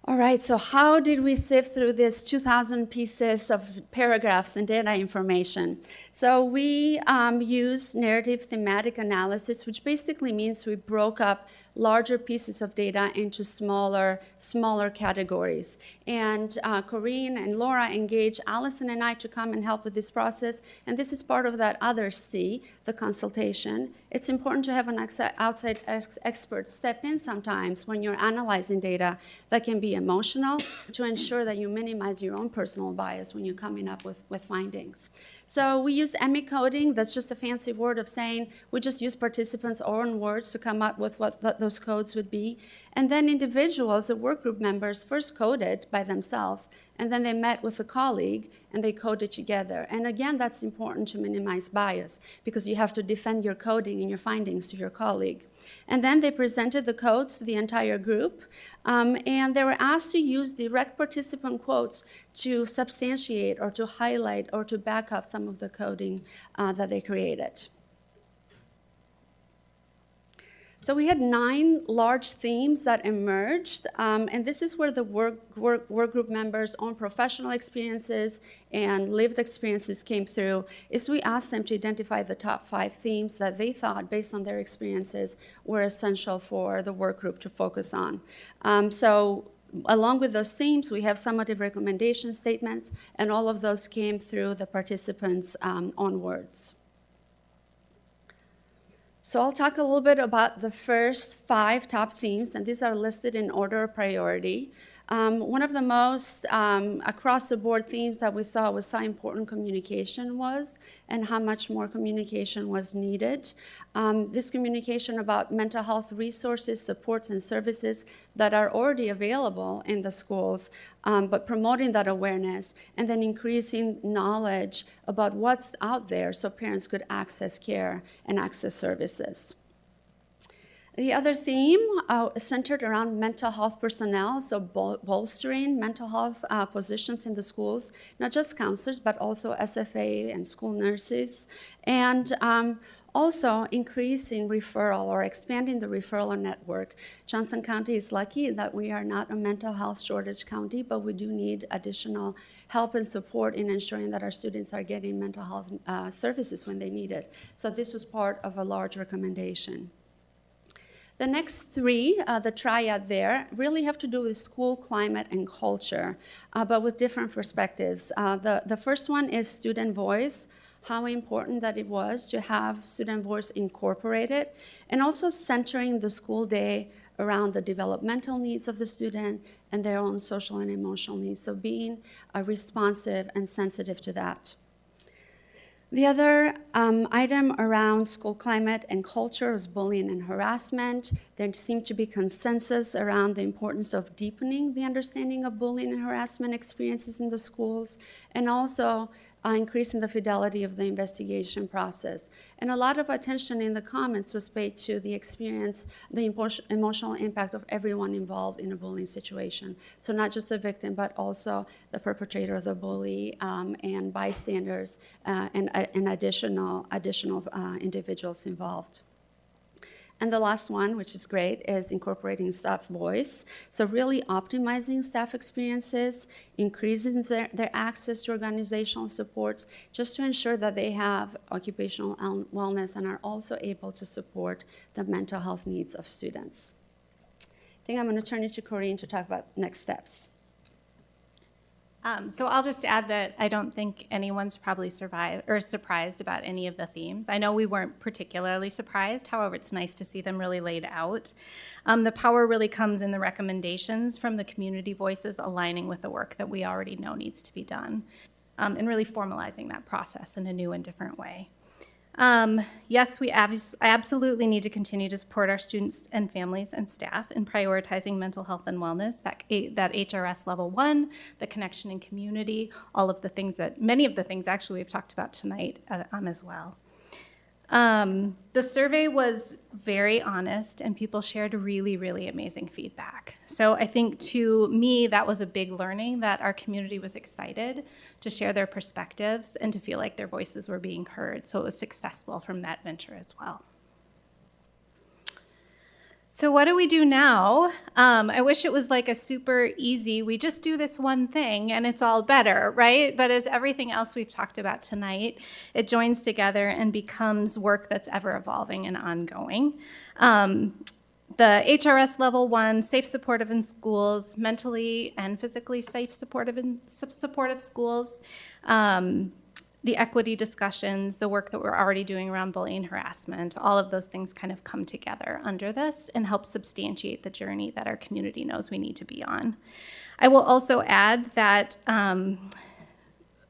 All right, so how did we sift through this 2,000 pieces of paragraphs and data information? So we used narrative thematic analysis, which basically means we broke up larger pieces of data into smaller categories. And Corinne and Laura engaged Allison and I to come and help with this process. And this is part of that other C, the consultation. It's important to have an outside expert step in sometimes when you're analyzing data that can be emotional to ensure that you minimize your own personal bias when you're coming up with findings. So we used Emmy coding. That's just a fancy word of saying we just use participants' own words to come up with what those codes would be. And then individuals, the work group members, first coded by themselves, and then they met with a colleague and they coded together. And again, that's important to minimize bias because you have to defend your coding and your findings to your colleague. And then they presented the codes to the entire group, and they were asked to use direct participant quotes to substantiate or to highlight or to back up some of the coding that they created. So we had 9 large themes that emerged, and this is where the work group members' own professional experiences and lived experiences came through, is we asked them to identify the top 5 themes that they thought, based on their experiences, were essential for the work group to focus on. So along with those themes, we have summative recommendation statements, and all of those came through the participants' own words. So I'll talk a little bit about the first 5 top themes, and these are listed in order of priority. One of the most across-the-board themes that we saw was how important communication was and how much more communication was needed. This communication about mental health resources, supports, and services that are already available in the schools, but promoting that awareness and then increasing knowledge about what's out there so parents could access care and access services. The other theme centered around mental health personnel, so bolstering mental health positions in the schools, not just counselors, but also SFA and school nurses, and also increasing referral or expanding the referral network. Johnson County is lucky that we are not a mental health shortage county, but we do need additional help and support in ensuring that our students are getting mental health services when they need it. So this was part of a large recommendation. The next 3, the triad there, really have to do with school climate and culture, but with different perspectives. The first one is student voice, how important that it was to have student voice incorporated, and also centering the school day around the developmental needs of the student and their own social and emotional needs, so being responsive and sensitive to that. The other item around school climate and culture is bullying and harassment. There seemed to be consensus around the importance of deepening the understanding of bullying and harassment experiences in the schools, and also increasing the fidelity of the investigation process. And a lot of attention in the comments was paid to the experience, the emotional impact of everyone involved in a bullying situation. So not just the victim, but also the perpetrator of the bully and bystanders and additional individuals involved. And the last one, which is great, is incorporating staff voice. So really optimizing staff experiences, increasing their access to organizational supports, just to ensure that they have occupational wellness and are also able to support the mental health needs of students. I think I'm going to turn it to Corinne to talk about next steps. So I'll just add that I don't think anyone's probably surprised about any of the themes. I know we weren't particularly surprised. However, it's nice to see them really laid out. The power really comes in the recommendations from the community voices aligning with the work that we already know needs to be done, and really formalizing that process in a new and different way. Yes, we absolutely need to continue to support our students and families and staff in prioritizing mental health and wellness, that HRS level 1, the connection and community, many of the things actually we've talked about tonight as well. The survey was very honest and people shared really, really amazing feedback. So I think to me, that was a big learning, that our community was excited to share their perspectives and to feel like their voices were being heard. So it was successful from that venture as well. So what do we do now? I wish it was like a super easy, we just do this one thing and it's all better, right? But as everything else we've talked about tonight, it joins together and becomes work that's ever evolving and ongoing. The HRS level 1, safe, supportive in schools, mentally and physically safe, supportive schools, the equity discussions, the work that we're already doing around bullying and harassment, all of those things kind of come together under this and help substantiate the journey that our community knows we need to be on. I will also add that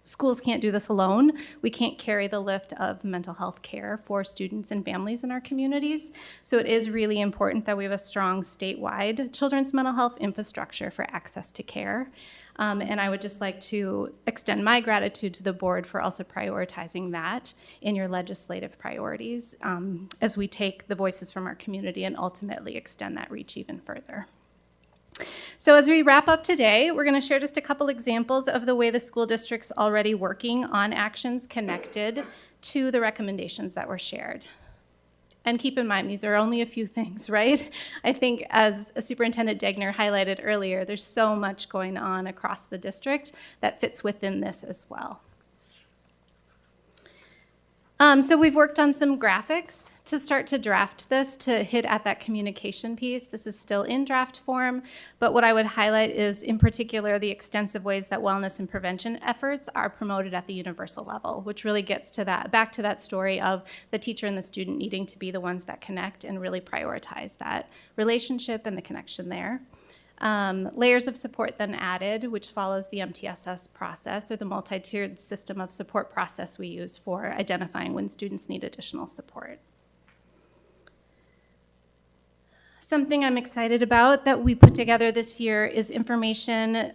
schools can't do this alone. We can't carry the lift of mental health care for students and families in our communities. So it is really important that we have a strong statewide children's mental health infrastructure for access to care. And I would just like to extend my gratitude to the board for also prioritizing that in your legislative priorities as we take the voices from our community and ultimately extend that reach even further. So as we wrap up today, we're going to share just a couple examples of the way the school district's already working on actions connected to the recommendations that were shared. And keep in mind, these are only a few things, right? I think as Superintendent Degner highlighted earlier, there's so much going on across the district that fits within this as well. So we've worked on some graphics to start to draft this to hit at that communication piece. This is still in draft form, but what I would highlight is in particular the extensive ways that wellness and prevention efforts are promoted at the universal level, which really gets to that, back to that story of the teacher and the student needing to be the ones that connect and really prioritize that relationship and the connection there. Layers of support then added, which follows the MTSS process, or the multi-tiered system of support process we use for identifying when students need additional support. Something I'm excited about that we put together this year is information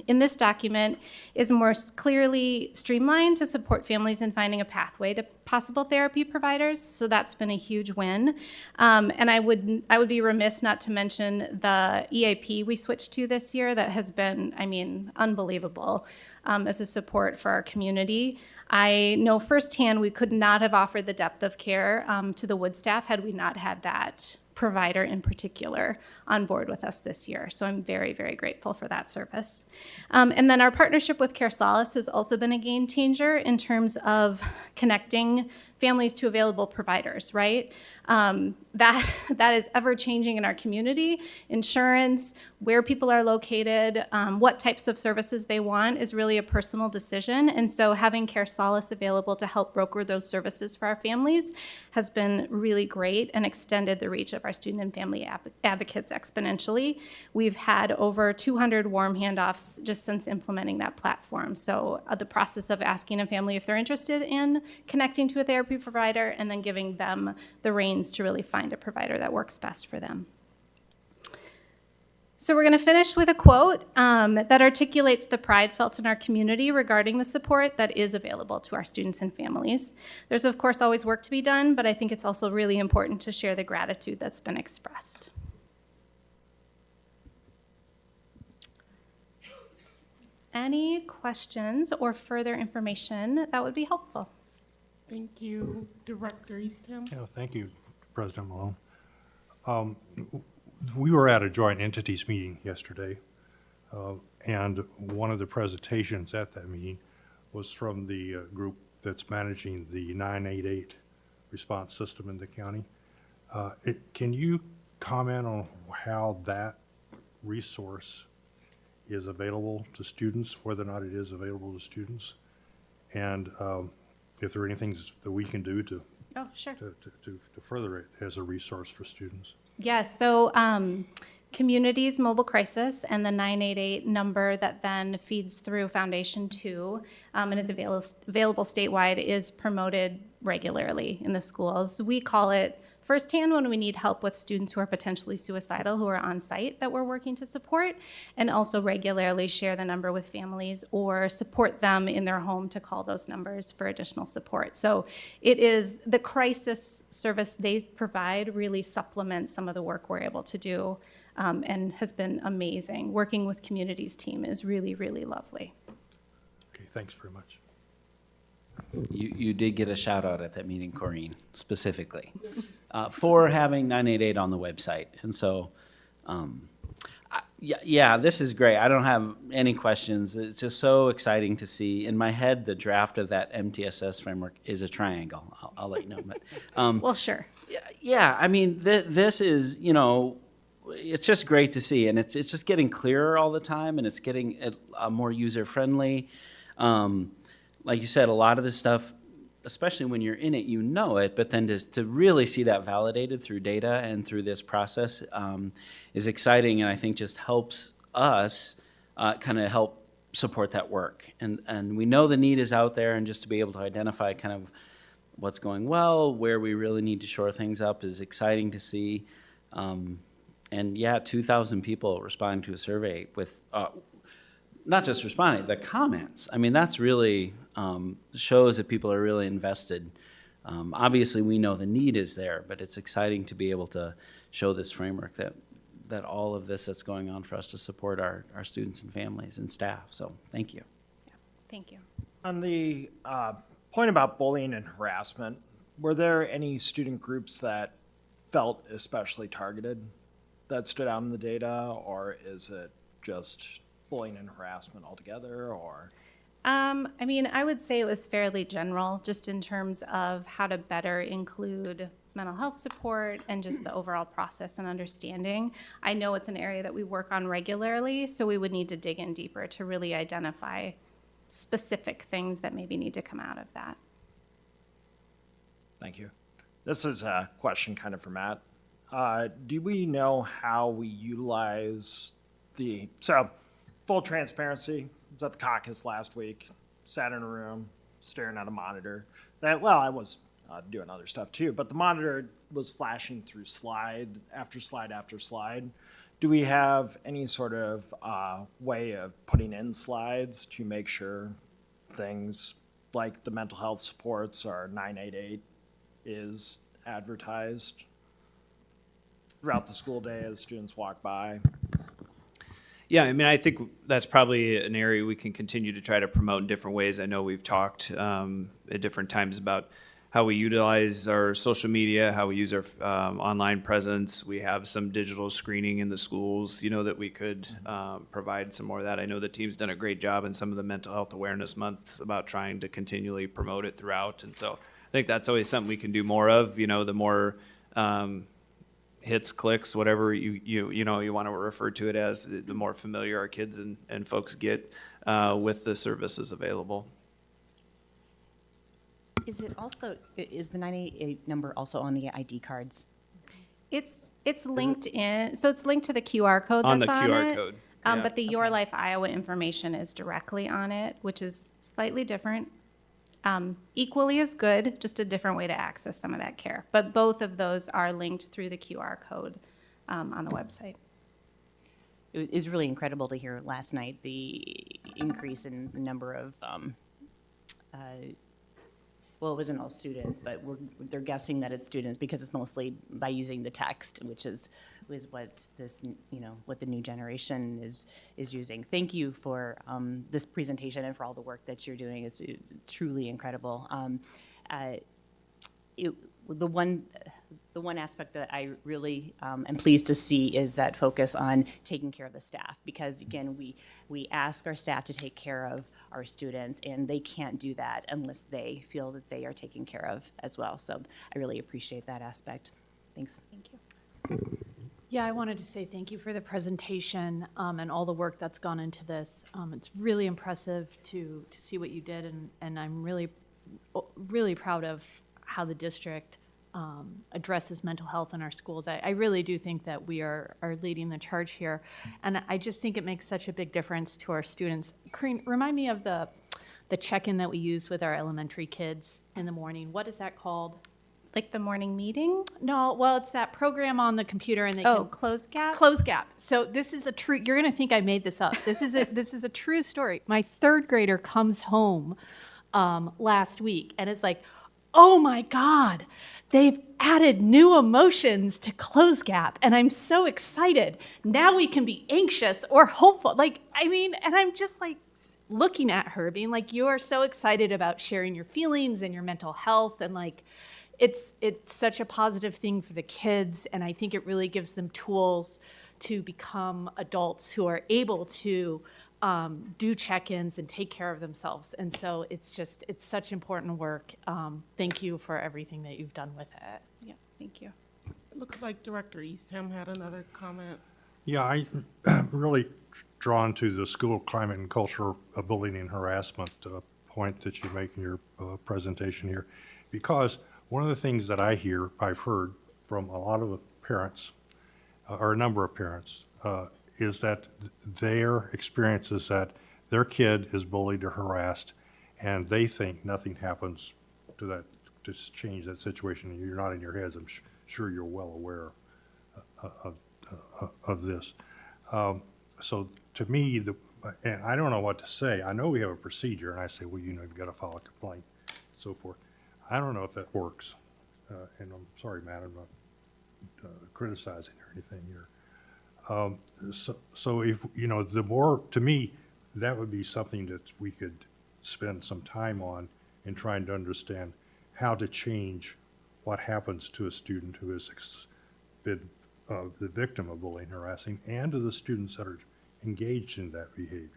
in this document is more clearly streamlined to support families in finding a pathway to possible therapy providers. So that's been a huge win. And I would be remiss not to mention the EAP we switched to this year that has been, I mean, unbelievable as a support for our community. I know firsthand we could not have offered the depth of care to the Wood staff had we not had that provider in particular on board with us this year. So I'm very, very grateful for that service. And then our partnership with CareSolace has also been a game changer in terms of connecting families to available providers, right? That is ever changing in our community. Insurance, where people are located, what types of services they want is really a personal decision. And so having CareSolace available to help broker those services for our families has been really great and extended the reach of our student and family advocates exponentially. We've had over 200 warm handoffs just since implementing that platform. So the process of asking a family if they're interested in connecting to a therapy provider and then giving them the reins to really find a provider that works best for them. So we're going to finish with a quote that articulates the pride felt in our community regarding the support that is available to our students and families. There's, of course, always work to be done, but I think it's also really important to share the gratitude that's been expressed. Any questions or further information that would be helpful? Thank you, Director Eastham. Yeah, thank you, President Malone. We were at a joint entities meeting yesterday, and one of the presentations at that meeting was from the group that's managing the 988 response system in the county. Can you comment on how that resource is available to students, whether or not it is available to students? And if there are any things that we can do to Oh, sure. to further it as a resource for students? Yes, so Communities Mobile Crisis and the 988 number that then feeds through Foundation 2 and is available statewide is promoted regularly in the schools. We call it firsthand when we need help with students who are potentially suicidal, who are on site that we're working to support, and also regularly share the number with families or support them in their home to call those numbers for additional support. So it is the crisis service they provide really supplements some of the work we're able to do and has been amazing. Working with Communities team is really, really lovely. Okay, thanks very much. You did get a shout out at that meeting, Corrine, specifically, for having 988 on the website. And so, yeah, this is great. I don't have any questions. It's just so exciting to see. In my head, the draft of that MTSS framework is a triangle. I'll let you know. But, well, sure. Yeah, I mean, this is, you know, it's just great to see. And it's just getting clearer all the time, and it's getting more user-friendly. Like you said, a lot of this stuff, especially when you're in it, you know it, but then to really see that validated through data and through this process is exciting, and I think just helps us kind of help support that work. And we know the need is out there, and just to be able to identify kind of what's going well, where we really need to shore things up is exciting to see. And yeah, 2,000 people responding to a survey with not just responding, the comments. I mean, that's really shows that people are really invested. Obviously, we know the need is there, but it's exciting to be able to show this framework that all of this that's going on for us to support our students and families and staff. So thank you. Thank you. On the point about bullying and harassment, were there any student groups that felt especially targeted that stood out in the data, or is it just bullying and harassment altogether, or? I mean, I would say it was fairly general, just in terms of how to better include mental health support and just the overall process and understanding. I know it's an area that we work on regularly, so we would need to dig in deeper to really identify specific things that maybe need to come out of that. Thank you. This is a question kind of for Matt. Do we know how we utilize so full transparency, I was at the caucus last week, sat in a room, staring at a monitor I was doing other stuff too, but the monitor was flashing through slide after slide after slide. Do we have any sort of way of putting in slides to make sure things like the mental health supports or 988 is advertised throughout the school day as students walk by? Yeah, I mean, I think that's probably an area we can continue to try to promote in different ways. I know we've talked at different times about how we utilize our social media, how we use our online presence. We have some digital screening in the schools, you know, that we could provide some more of that. I know the team's done a great job in some of the mental health awareness months about trying to continually promote it throughout. And so I think that's always something we can do more of. You know, the more hits, clicks, whatever you know you want to refer to it as, the more familiar our kids and folks get with the services available. Is the 988 number also on the ID cards? It's linked in, so it's linked to the QR code that's on it. On the QR code. Yeah. But the Your Life Iowa information is directly on it, which is slightly different. Equally as good, just a different way to access some of that care. But both of those are linked through the QR code on the website. It was really incredible to hear last night the increase in the number of, well, it wasn't all students, but they're guessing that it's students because it's mostly by using the text, which is what this, you know, what the new generation is using. Thank you for this presentation and for all the work that you're doing. It's truly incredible. The one the one aspect that I really am pleased to see is that focus on taking care of the staff, because again, we ask our staff to take care of our students, and they can't do that unless they feel that they are taken care of as well. So I really appreciate that aspect. Thanks. Thank you. Yeah, I wanted to say thank you for the presentation and all the work that's gone into this. It's really impressive to see what you did, and I'm really proud of how the district addresses mental health in our schools. I really do think that we are leading the charge here, and I just think it makes such a big difference to our students. Corrine, remind me of the check-in that we use with our elementary kids in the morning. What is that called? Like the morning meeting? No, well, it's that program on the computer, and they Oh, can Close Gap? Close Gap. So this is a true. You're going to think I made this up. This is a true story. My third grader comes home last week and is like, "Oh my God, they've added new emotions to Close Gap, and I'm so excited. Now we can be anxious or hopeful." Like, I mean, and I'm just like looking at her, being like, "You are so excited about sharing your feelings and your mental health," and like. It's such a positive thing for the kids, and I think it really gives them tools to become adults who are able to do check-ins and take care of themselves. And so it's such important work. Thank you for everything that you've done with it. Yeah, thank you. It looks like Director Eastham had another comment. Yeah, I'm really drawn to the school climate and culture of bullying and harassment point that you make in your presentation here, because one of the things that I've heard from a lot of the parents, or a number of parents, is that their experience is that their kid is bullied or harassed, and they think nothing happens to change that situation. You're not in your heads. I'm sure you're well aware of this. So to me, and I don't know what to say. I know we have a procedure, and I say, well, you've got to file a complaint, and so forth. I don't know if that works, and I'm sorry, Matt, I'm not criticizing or anything here. So if, the more, to me, that would be something that we could spend some time on in trying to understand how to change what happens to a student who has been the victim of bullying, harassing, and to the students that are engaged in that behavior.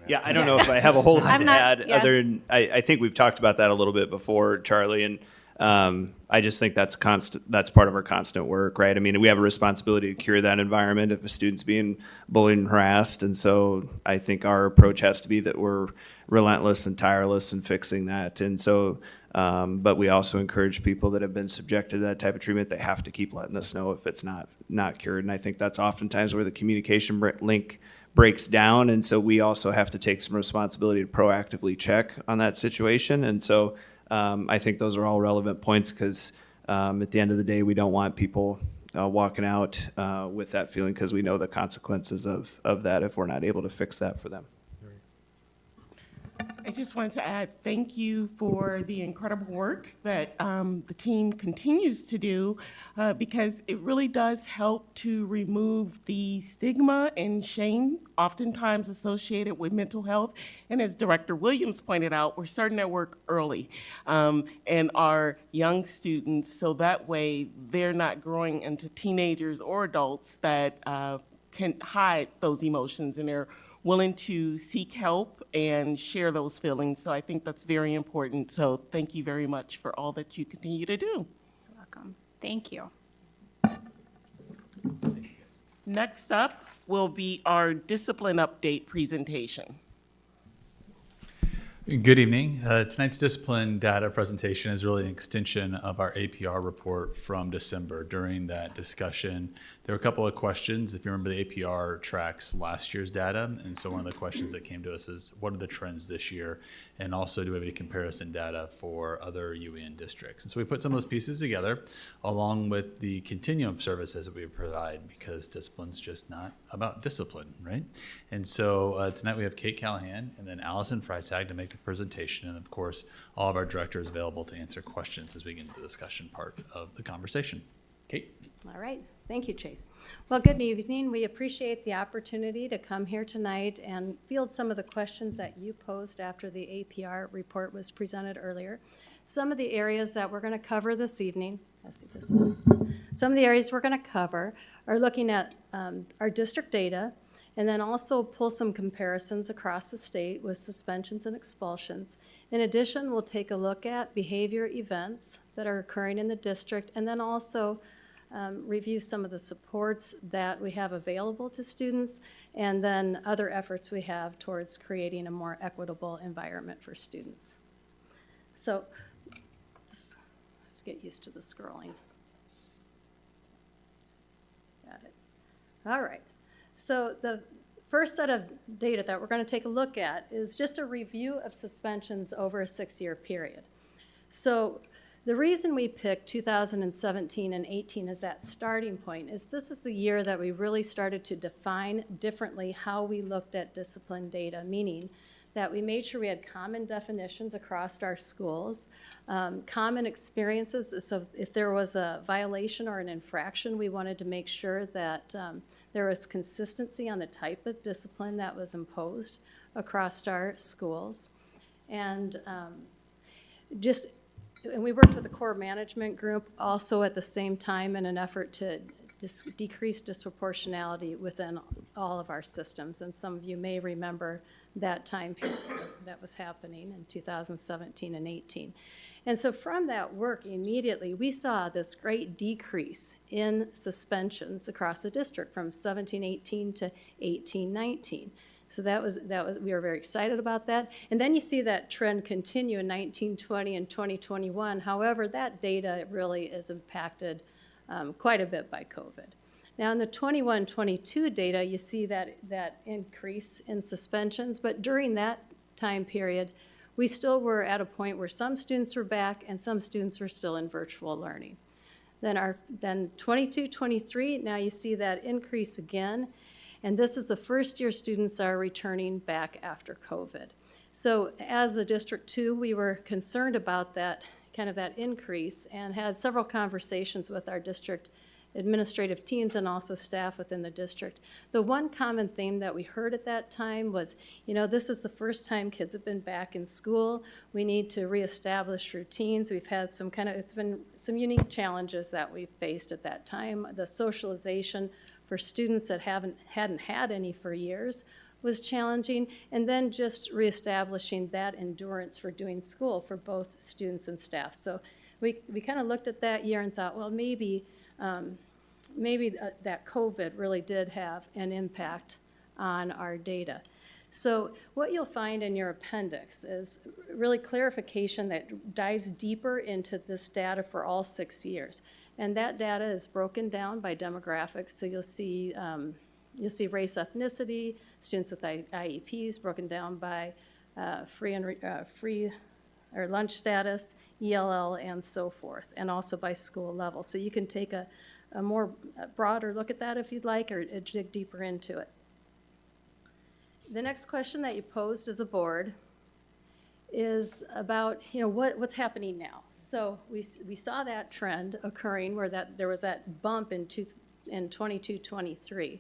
Yeah, I don't know if I have a whole lot I'm to not- add, yeah. other than, I think we've talked about that a little bit before, Charlie, and I just think that's part of our constant work, right? I mean, we have a responsibility to cure that environment if a student's being bullied and harassed, and so I think our approach has to be that we're relentless and tireless in fixing that, and so, but we also encourage people that have been subjected to that type of treatment, they have to keep letting us know if it's not cured, and I think that's oftentimes where the communication link breaks down, and so we also have to take some responsibility to proactively check on that situation. And so I think those are all relevant points, because at the end of the day, we don't want people walking out with that feeling, because we know the consequences of that if we're not able to fix that for them. I just wanted to add thank you for the incredible work that the team continues to do, because it really does help to remove the stigma and shame oftentimes associated with mental health. And as Director Williams pointed out, we're starting that work early, and our young students, so that way they're not growing into teenagers or adults that hide those emotions, and they're willing to seek help and share those feelings. So I think that's very important. So thank you very much for all that you continue to do. You're welcome. Thank you. Next up will be our discipline update presentation. Good evening. Tonight's discipline data presentation is really an extension of our APR report from December. During that discussion, there were a couple of questions. If you remember, the APR tracks last year's data, and so one of the questions that came to us is, what are the trends this year? And also, do we have any comparison data for other UEN districts? And so we put some of those pieces together, along with the continuum of services that we provide, because discipline's just not about discipline, right? And so tonight we have Kate Callahan and then Allison Freitag to make the presentation, and of course, all of our directors available to answer questions as we get into the discussion part of the conversation. Kate? All right. Thank you, Chase. Well, good evening. We appreciate the opportunity to come here tonight and field some of the questions that you posed after the APR report was presented earlier. Some of the areas that we're going to cover this evening, some of the areas we're going to cover are looking at our district data, and then also pull some comparisons across the state with suspensions and expulsions. In addition, we'll take a look at behavior events that are occurring in the district, and then also review some of the supports that we have available to students, and then other efforts we have towards creating a more equitable environment for students. So let's get used to the scrolling. Got it. All right. So the first set of data that we're going to take a look at is just a review of suspensions over a 6-year period. So the reason we picked 2017 and 18 as that starting point is this is the year that we really started to define differently how we looked at discipline data, meaning that we made sure we had common definitions across our schools, common experiences. So if there was a violation or an infraction, we wanted to make sure that there was consistency on the type of discipline that was imposed across our schools. And and we worked with the core management group also at the same time in an effort to decrease disproportionality within all of our systems. And some of you may remember that time period that was happening in 2017 and 18. And so from that work, immediately we saw this great decrease in suspensions across the district from 17-18 to 18-19. So that was we were very excited about that. And then you see that trend continue in 19-20 and 2021. However, that data really is impacted quite a bit by COVID. Now in the 21-22 data, you see that increase in suspensions, but during that time period, we still were at a point where some students were back and some students were still in virtual learning. Then 22-23, now you see that increase again. And this is the first year students are returning back after COVID. So as a District 2, we were concerned about that increase and had several conversations with our district administrative teams and also staff within the district. The one common theme that we heard at that time was, this is the first time kids have been back in school. We need to reestablish routines. We've had it's been some unique challenges that we've faced at that time. The socialization for students that hadn't had any for years was challenging, and then just reestablishing that endurance for doing school for both students and staff. So we kind of looked at that year and thought, well, maybe that COVID really did have an impact on our data. So what you'll find in your appendix is really clarification that dives deeper into this data for all 6 years. And that data is broken down by demographics. So you'll see race, ethnicity, students with IEPs broken down by free or lunch status, ELL, and so forth, and also by school level. So you can take a more broader look at that if you'd like, or dig deeper into it. The next question that you posed as a board is about, what's happening now. So we saw that trend occurring where there was that bump in 22-23.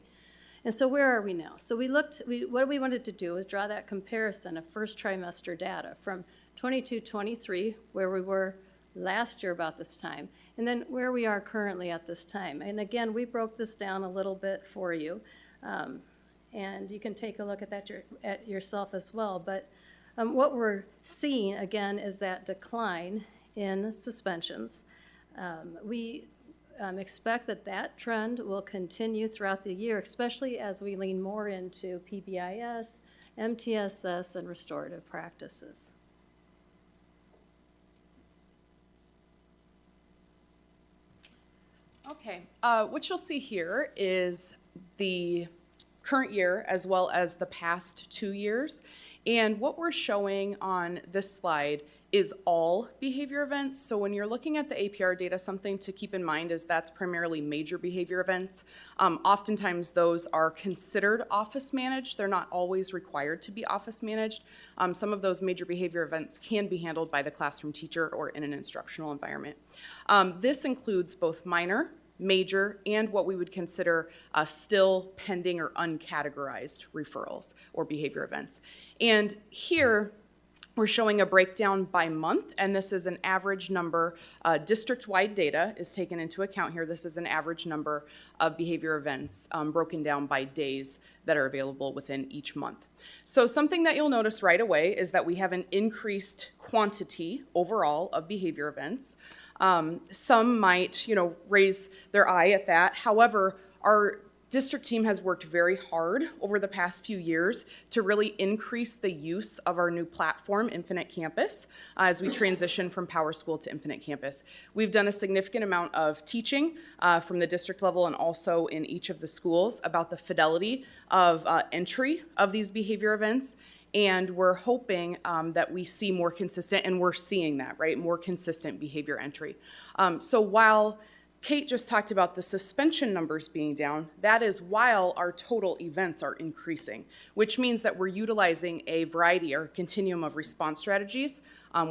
And so where are we now? So what we wanted to do was draw that comparison of first trimester data from 22-23, where we were last year about this time, and then where we are currently at this time. And again, we broke this down a little bit for you, and you can take a look at that at yourself as well. But what we're seeing, again, is that decline in suspensions. We expect that trend will continue throughout the year, especially as we lean more into PBIS, MTSS, and restorative practices. Okay, what you'll see here is the current year as well as the past 2 years. And what we're showing on this slide is all behavior events. So when you're looking at the APR data, something to keep in mind is that's primarily major behavior events. Oftentimes those are considered office managed. They're not always required to be office managed. Some of those major behavior events can be handled by the classroom teacher or in an instructional environment. This includes both minor major, and what we would consider still pending or uncategorized referrals or behavior events. And here, we're showing a breakdown by month, and this is an average number. District-wide data is taken into account here. This is an average number of behavior events broken down by days that are available within each month. So something that you'll notice right away is that we have an increased quantity overall of behavior events. Some might, raise their eye at that. However, our district team has worked very hard over the past few years to really increase the use of our new platform, Infinite Campus, as we transition from PowerSchool to Infinite Campus. We've done a significant amount of teaching from the district level and also in each of the schools about the fidelity of entry of these behavior events. And we're hoping that we see more consistent, and we're seeing that, right? More consistent behavior entry. So while Kate just talked about the suspension numbers being down, that is while our total events are increasing, which means that we're utilizing a variety or continuum of response strategies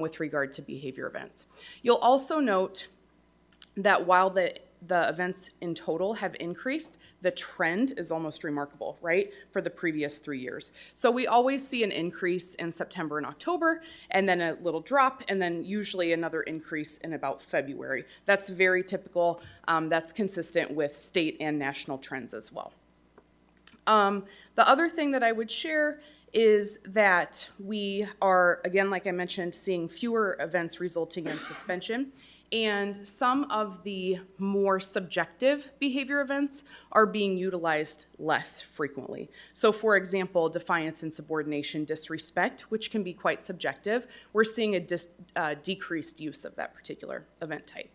with regard to behavior events. You'll also note that while the events in total have increased, the trend is almost remarkable, right, for the previous 3 years. So we always see an increase in September and October, and then a little drop, and then usually another increase in about February. That's very typical. That's consistent with state and national trends as well. The other thing that I would share is that we are, again, like I mentioned, seeing fewer events resulting in suspension. And some of the more subjective behavior events are being utilized less frequently. So for example, defiance, insubordination, disrespect, which can be quite subjective, we're seeing a decreased use of that particular event type.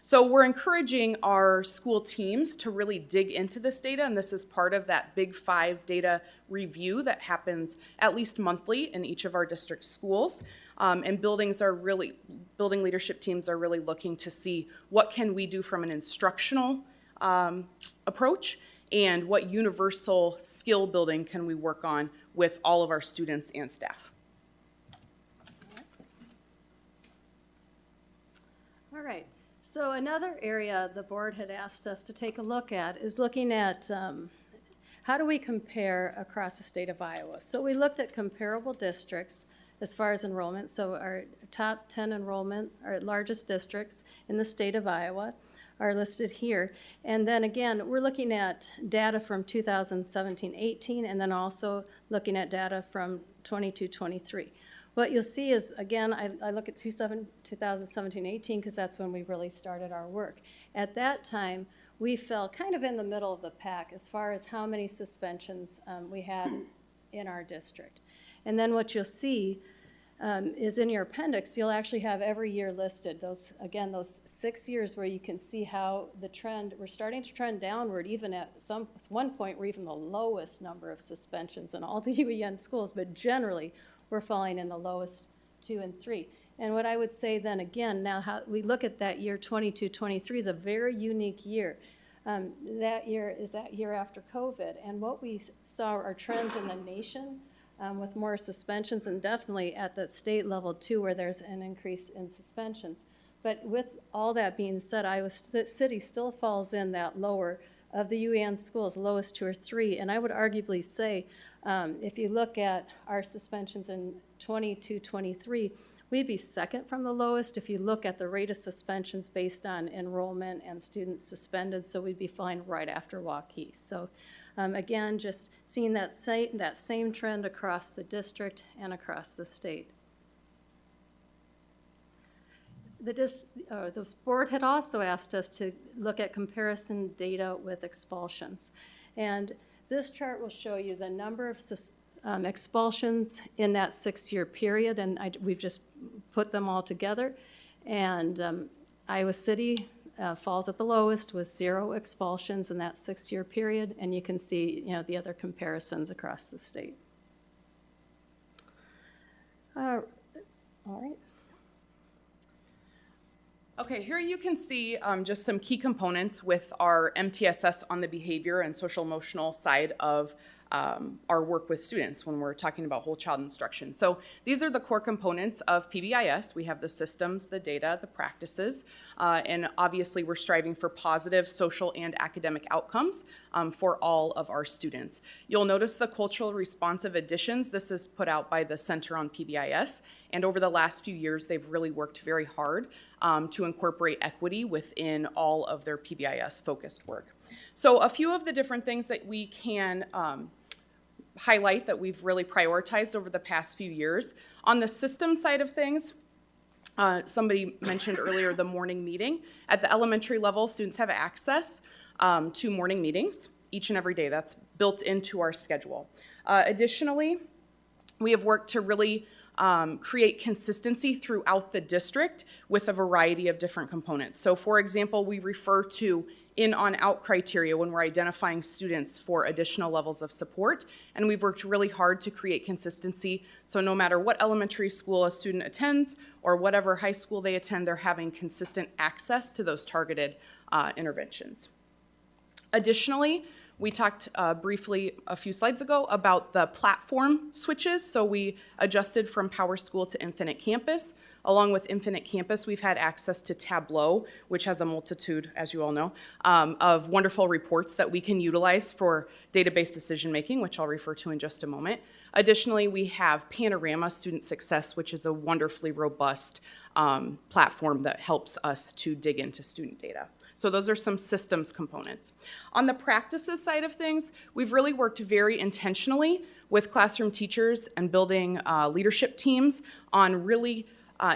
So we're encouraging our school teams to really dig into this data, and this is part of that Big 5 data review that happens at least monthly in each of our district schools. And building leadership teams are really looking to see what can we do from an instructional approach, and what universal skill building can we work on with all of our students and staff. All right. So another area the board had asked us to take a look at is looking at how do we compare across the state of Iowa. So we looked at comparable districts as far as enrollment. So our top 10 enrollment, our largest districts in the state of Iowa are listed here. And then again, we're looking at data from 2017-18 and then also looking at data from 22-23. What you'll see is, again, I look at 2017-18 because that's when we really started our work. At that time, we fell kind of in the middle of the pack as far as how many suspensions we had in our district. And then what you'll see is in your appendix, you'll actually have every year listed. Those 6 years where you can see how the trend, we're starting to trend downward, even at one point we're even the lowest number of suspensions in all the UEN schools, but generally we're falling in the lowest 2 and 3. And what I would say then again, now how we look at that year 22-23 is a very unique year. That year is that year after COVID, and what we saw are trends in the nation with more suspensions, and definitely at the state level too, where there's an increase in suspensions. But with all that being said, Iowa City still falls in that lower of the UEN schools, lowest 2 or 3. And I would arguably say, if you look at our suspensions in 22-23, we'd be second from the lowest if you look at the rate of suspensions based on enrollment and students suspended, so we'd be falling right after Waukee. So again, just seeing that same trend across the district and across the state. The board had also asked us to look at comparison data with expulsions. And this chart will show you the number of expulsions in that 6-year period, and we've just put them all together. And Iowa City falls at the lowest with 0 expulsions in that 6-year period, and you can see, the other comparisons across the state. All right. Okay, here you can see just some key components with our MTSS on the behavior and social emotional side of our work with students when we're talking about whole child instruction. So these are the core components of PBIS. We have the systems, the data, the practices, and obviously we're striving for positive social and academic outcomes for all of our students. You'll notice the cultural responsive additions. This is put out by the Center on PBIS, and over the last few years, they've really worked very hard to incorporate equity within all of their PBIS-focused work. So a few of the different things that we can highlight that we've really prioritized over the past few years. On the system side of things, somebody mentioned earlier the morning meeting. At the elementary level, students have access to morning meetings each and every day. That's built into our schedule. Additionally, we have worked to really create consistency throughout the district with a variety of different components. So for example, we refer to in on out criteria when we're identifying students for additional levels of support, and we've worked really hard to create consistency, so no matter what elementary school a student attends or whatever high school they attend, they're having consistent access to those targeted interventions. Additionally, we talked briefly a few slides ago about the platform switches. So we adjusted from PowerSchool to Infinite Campus. Along with Infinite Campus, we've had access to Tableau, which has a multitude, as you all know, of wonderful reports that we can utilize for database decision making, which I'll refer to in just a moment. Additionally, we have Panorama Student Success, which is a wonderfully robust platform that helps us to dig into student data. So those are some systems components. On the practices side of things, we've really worked very intentionally with classroom teachers and building leadership teams on really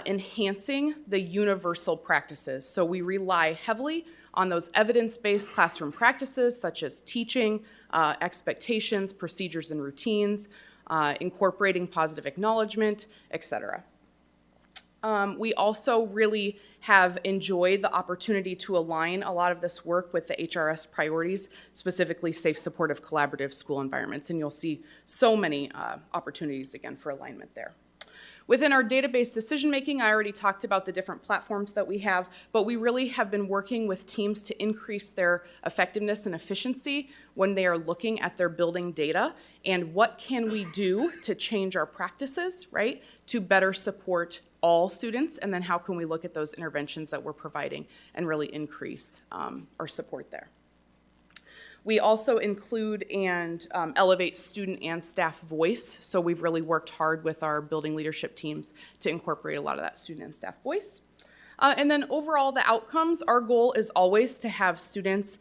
enhancing the universal practices. So we rely heavily on those evidence-based classroom practices such as teaching, expectations, procedures and routines, incorporating positive acknowledgement, etc. We also really have enjoyed the opportunity to align a lot of this work with the HRS priorities, specifically safe, supportive, collaborative school environments, and you'll see so many opportunities again for alignment there. Within our database decision making, I already talked about the different platforms that we have, but we really have been working with teams to increase their effectiveness and efficiency when they are looking at their building data and what can we do to change our practices, right, to better support all students, and then how can we look at those interventions that we're providing and really increase our support there. We also include and elevate student and staff voice. So we've really worked hard with our building leadership teams to incorporate a lot of that student and staff voice. And then overall, the outcomes, our goal is always to have students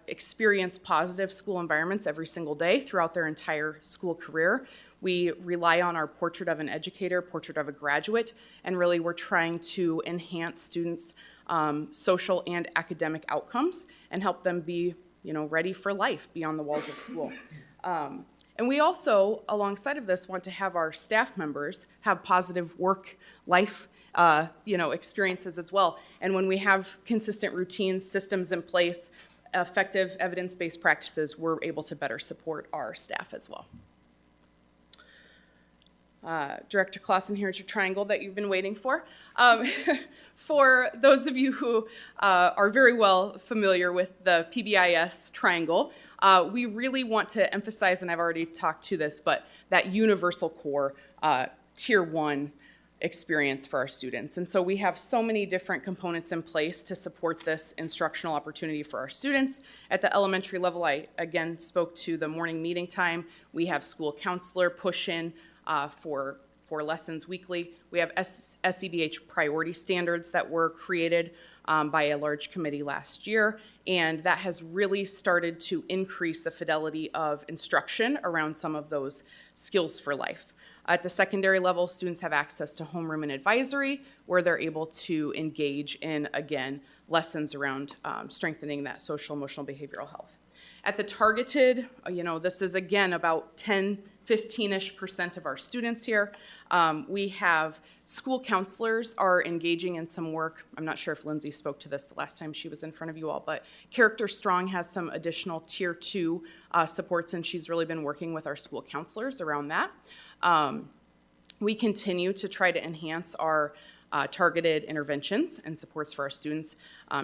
experience positive school environments every single day throughout their entire school career. We rely on our portrait of an educator, portrait of a graduate, and really we're trying to enhance students' social and academic outcomes and help them be ready for life beyond the walls of school. And we also, alongside of this, want to have our staff members have positive work life experiences as well. And when we have consistent routines, systems in place, effective evidence-based practices, we're able to better support our staff as well. Director Clausen, here's your triangle that you've been waiting for. For those of you who are very well familiar with the PBIS triangle, we really want to emphasize, and I've already talked to this, but that universal core tier 1 experience for our students. And so we have so many different components in place to support this instructional opportunity for our students. At the elementary level, I again spoke to the morning meeting time. We have school counselor push-in for lessons weekly. We have SEBH priority standards that were created by a large committee last year, and that has really started to increase the fidelity of instruction around some of those skills for life. At the secondary level, students have access to homeroom and advisory, where they're able to engage in, again, lessons around strengthening that social, emotional, behavioral health. At the targeted, this is again about 15-ish% of our students here. We have school counselors are engaging in some work. I'm not sure if Lindsay spoke to this the last time she was in front of you all, but Character Strong has some additional tier 2 supports, and she's really been working with our school counselors around that. We continue to try to enhance our targeted interventions and supports for our students,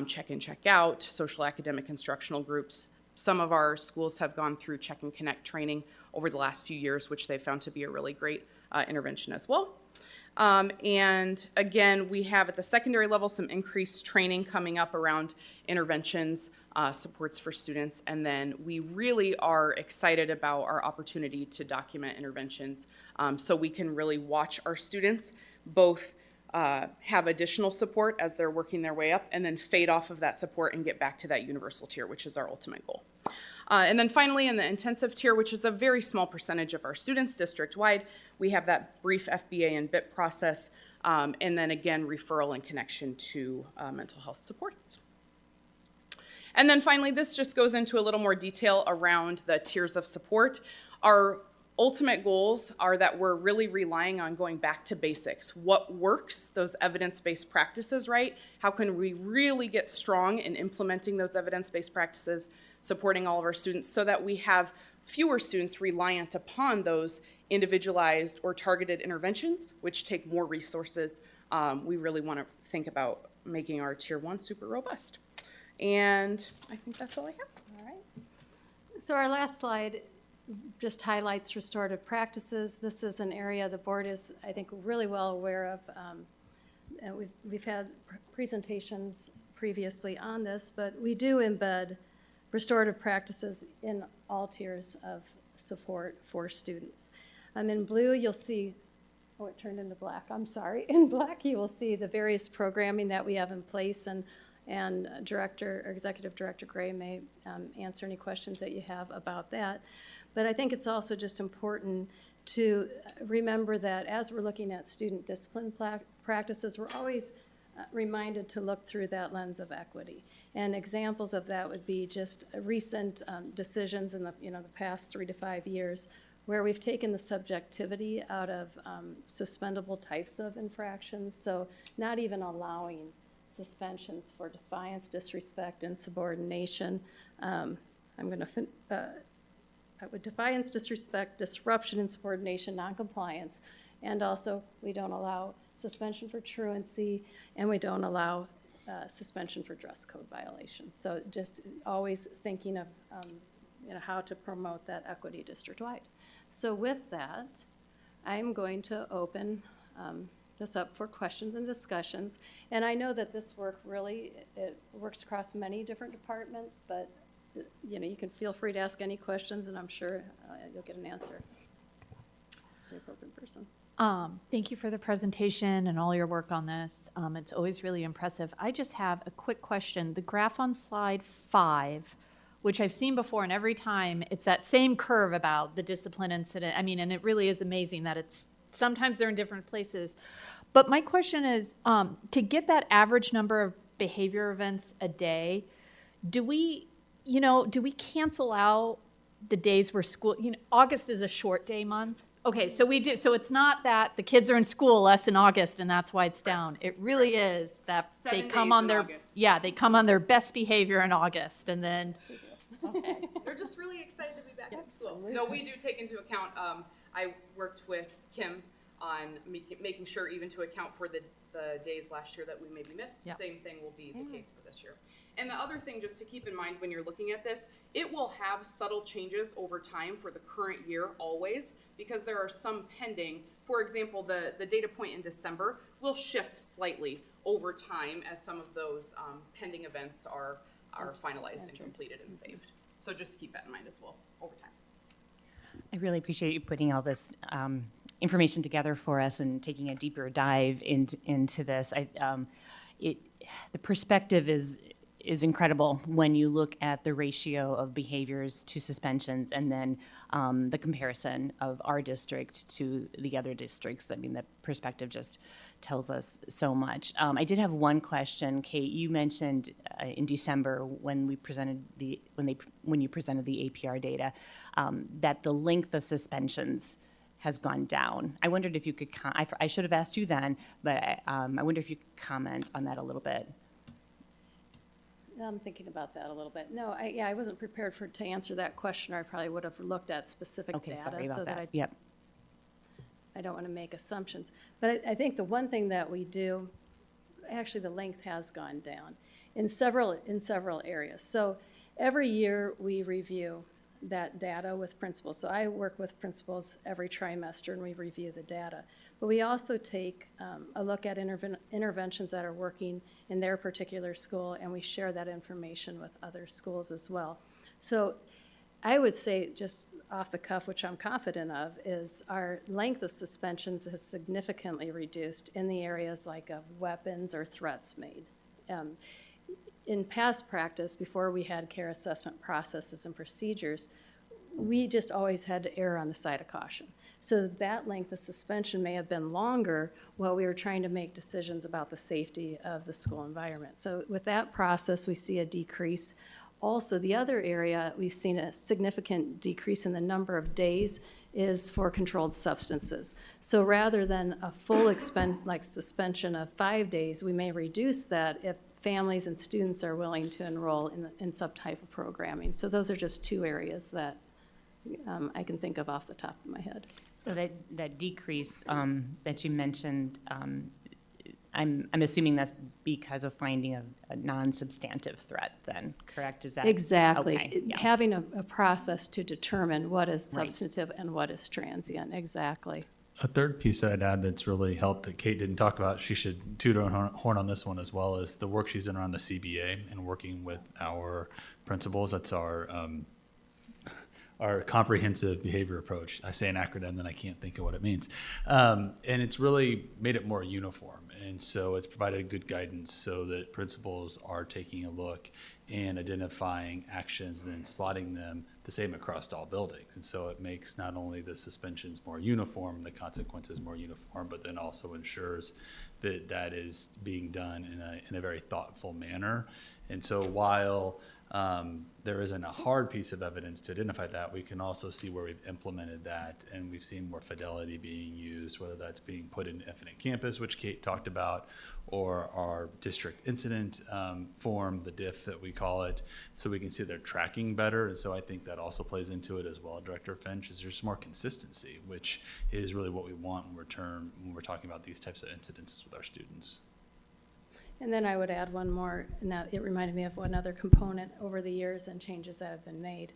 check in, check out, social academic instructional groups, some of our schools have gone through Check and Connect training over the last few years, which they found to be a really great intervention as well. And again, we have at the secondary level some increased training coming up around interventions, supports for students, and then we really are excited about our opportunity to document interventions so we can really watch our students both have additional support as they're working their way up and then fade off of that support and get back to that universal tier, which is our ultimate goal. And then finally, in the intensive tier, which is a very small percentage of our students district-wide, we have that brief FBA and BIP process, and then again, referral and connection to mental health supports. And then finally, this just goes into a little more detail around the tiers of support. Our ultimate goals are that we're really relying on going back to basics. What works, those evidence-based practices, right? How can we really get strong in implementing those evidence-based practices, supporting all of our students so that we have fewer students reliant upon those individualized or targeted interventions, which take more resources. We really want to think about making our Tier 1 super robust. And I think that's all I have. All right. So our last slide just highlights restorative practices. This is an area the board is, I think, really well aware of. And we've had presentations previously on this, but we do embed restorative practices in all tiers of support for students. In blue, you'll see, oh, it turned into black, I'm sorry. In black, you will see the various programming that we have in place, and Executive Director Gray may answer any questions that you have about that. But I think it's also just important to remember that as we're looking at student discipline practices, we're always reminded to look through that lens of equity. And examples of that would be just recent decisions in the past 3 to 5 years where we've taken the subjectivity out of suspendable types of infractions, so not even allowing suspensions for defiance, disrespect, insubordination. With defiance, disrespect, disruption, insubordination, noncompliance, and also we don't allow suspension for truancy, and we don't allow suspension for dress code violations. So just always thinking of how to promote that equity district-wide. So with that, I'm going to open this up for questions and discussions. And I know that this work really, it works across many different departments, but you can feel free to ask any questions, and I'm sure you'll get an answer. The appropriate person. Thank you for the presentation and all your work on this. It's always really impressive. I just have a quick question. The graph on slide 5, which I've seen before, and every time it's that same curve about the discipline incident. I mean, and it really is amazing that it's sometimes they're in different places. But my question is, to get that average number of behavior events a day, do we cancel out the days where school, August is a short day month? Okay, so we do, so it's not that the kids are in school less in August and that's why it's down. It really is that they come on their, they come on their best behavior in August and then. Okay. They're just really excited to be back at school. No, we do take into account, I worked with Kim on making sure even to account for the days last year that we maybe missed. Yep. Same thing will be the case for this year. And the other thing just to keep in mind when you're looking at this, it will have subtle changes over time for the current year always, because there are some pending. For example, the data point in December will shift slightly over time as some of those pending events are finalized and completed and saved. So just keep that in mind as well over time. I really appreciate you putting all this information together for us and taking a deeper dive into this. The perspective is incredible when you look at the ratio of behaviors to suspensions and then the comparison of our district to the other districts. I mean, the perspective just tells us so much. I did have one question, Kate. You mentioned in December when you presented the APR data that the length of suspensions has gone down. I wondered if you could, I should have asked you then, but I wonder if you could comment on that a little bit. I'm thinking about that a little bit. No, I wasn't prepared to answer that question, or I probably would have looked at specific data. Sorry about so that. I don't want to make assumptions. But I think the one thing that we do, actually the length has gone down in several areas. So Every year, we review that data with principals. So I work with principals every trimester, and we review the data. But we also take a look at interventions that are working in their particular school, and we share that information with other schools as well. So I would say, just off the cuff, which I'm confident of, is our length of suspensions has significantly reduced in the areas like of weapons or threats made. In past practice, before we had care assessment processes and procedures, we just always had to err on the side of caution. So that length of suspension may have been longer while we were trying to make decisions about the safety of the school environment. So with that process, we see a decrease. Also, the other area we've seen a significant decrease in the number of days is for controlled substances. So rather than a full suspension of 5 days, we may reduce that if families and students are willing to enroll in some type of programming. So those are just two areas that I can think of off the top of my head. So that decrease that you mentioned, I'm assuming that's because of finding a non-substantive threat then, correct? Is that? Exactly. Okay, yeah. Having a process to determine what is Right. substantive and what is transient, exactly. A third piece that I'd add that's really helped that Kate didn't talk about, she should toot her own horn on this one as well, is the work she's done around the CBA and working with our principals. That's our comprehensive behavior approach. I say an acronym, then I can't think of what it means. And it's really made it more uniform. And so it's provided good guidance so that principals are taking a look and identifying actions, then slotting them the same across all buildings. And so it makes not only the suspensions more uniform, the consequences more uniform, but then also ensures that that is being done in a very thoughtful manner. And so while there isn't a hard piece of evidence to identify that, we can also see where we've implemented that, and we've seen more fidelity being used, whether that's being put in Infinite Campus, which Kate talked about, or our district incident form, the DIF that we call it, so we can see they're tracking better. And so I think that also plays into it as well, Director Finch, is there's more consistency, which is really what we want in return when we're talking about these types of incidences with our students. And then I would add one more. Now, it reminded me of one other component over the years and changes that have been made.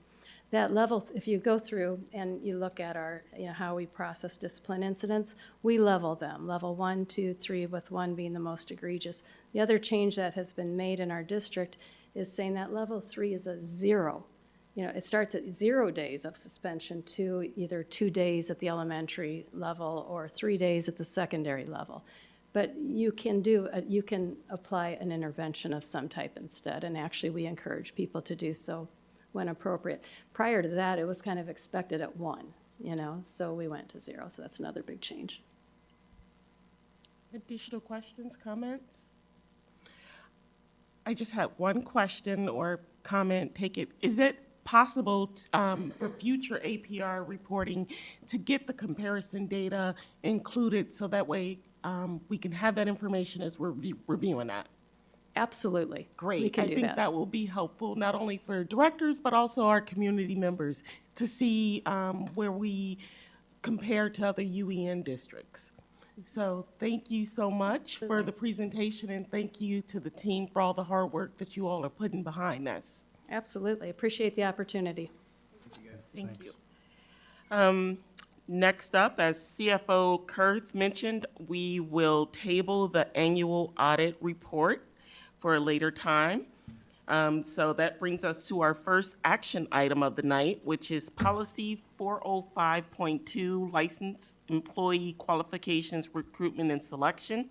That level, if you go through and you look at our, how we process discipline incidents, we level them, level 1, 2, 3, with 1 being the most egregious. The other change that has been made in our district is saying that level 3 is a 0. It starts at 0 days of suspension to either 2 days at the elementary level or 3 days at the secondary level. But you can apply an intervention of some type instead, and actually we encourage people to do so when appropriate. Prior to that, it was kind of expected at 1, so we went to 0, so that's another big change. Additional questions, comments? I just had one question or comment. Is it possible for future APR reporting to get the comparison data included so that way we can have that information as we're reviewing that? Absolutely. Great. We can I do think that. that will be helpful not only for directors but also our community members to see where we compare to other UEN districts. So thank you so much for the presentation, and thank you to the team for all the hard work that you all are putting behind this. Absolutely. Appreciate the opportunity. Thank you. Next up, as CFO Kurth mentioned, we will table the annual audit report for a later time. So that brings us to our first action item of the night, which is Policy 405.2, Licensed Employee Qualifications, Recruitment, and Selection.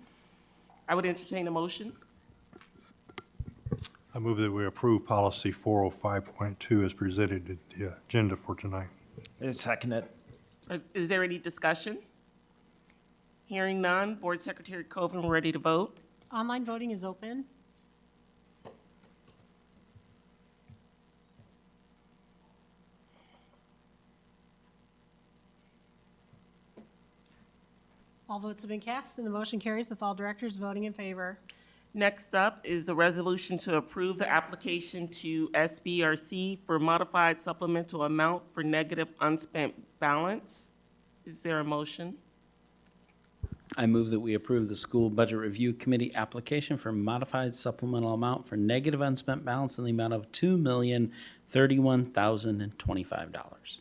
I would entertain a motion. I move that we approve policy 405.2 as presented in the agenda for tonight. I second it. Is there any discussion? Hearing none, Board Secretary Coven, we're ready to vote. Online voting is open. All votes have been cast and the motion carries with all directors voting in favor. Next up is a resolution to approve the application to SBRC for modified supplemental amount for negative unspent balance. Is there a motion? I move that we approve the School Budget Review Committee application for modified supplemental amount for negative unspent balance in the amount of $2,031,025.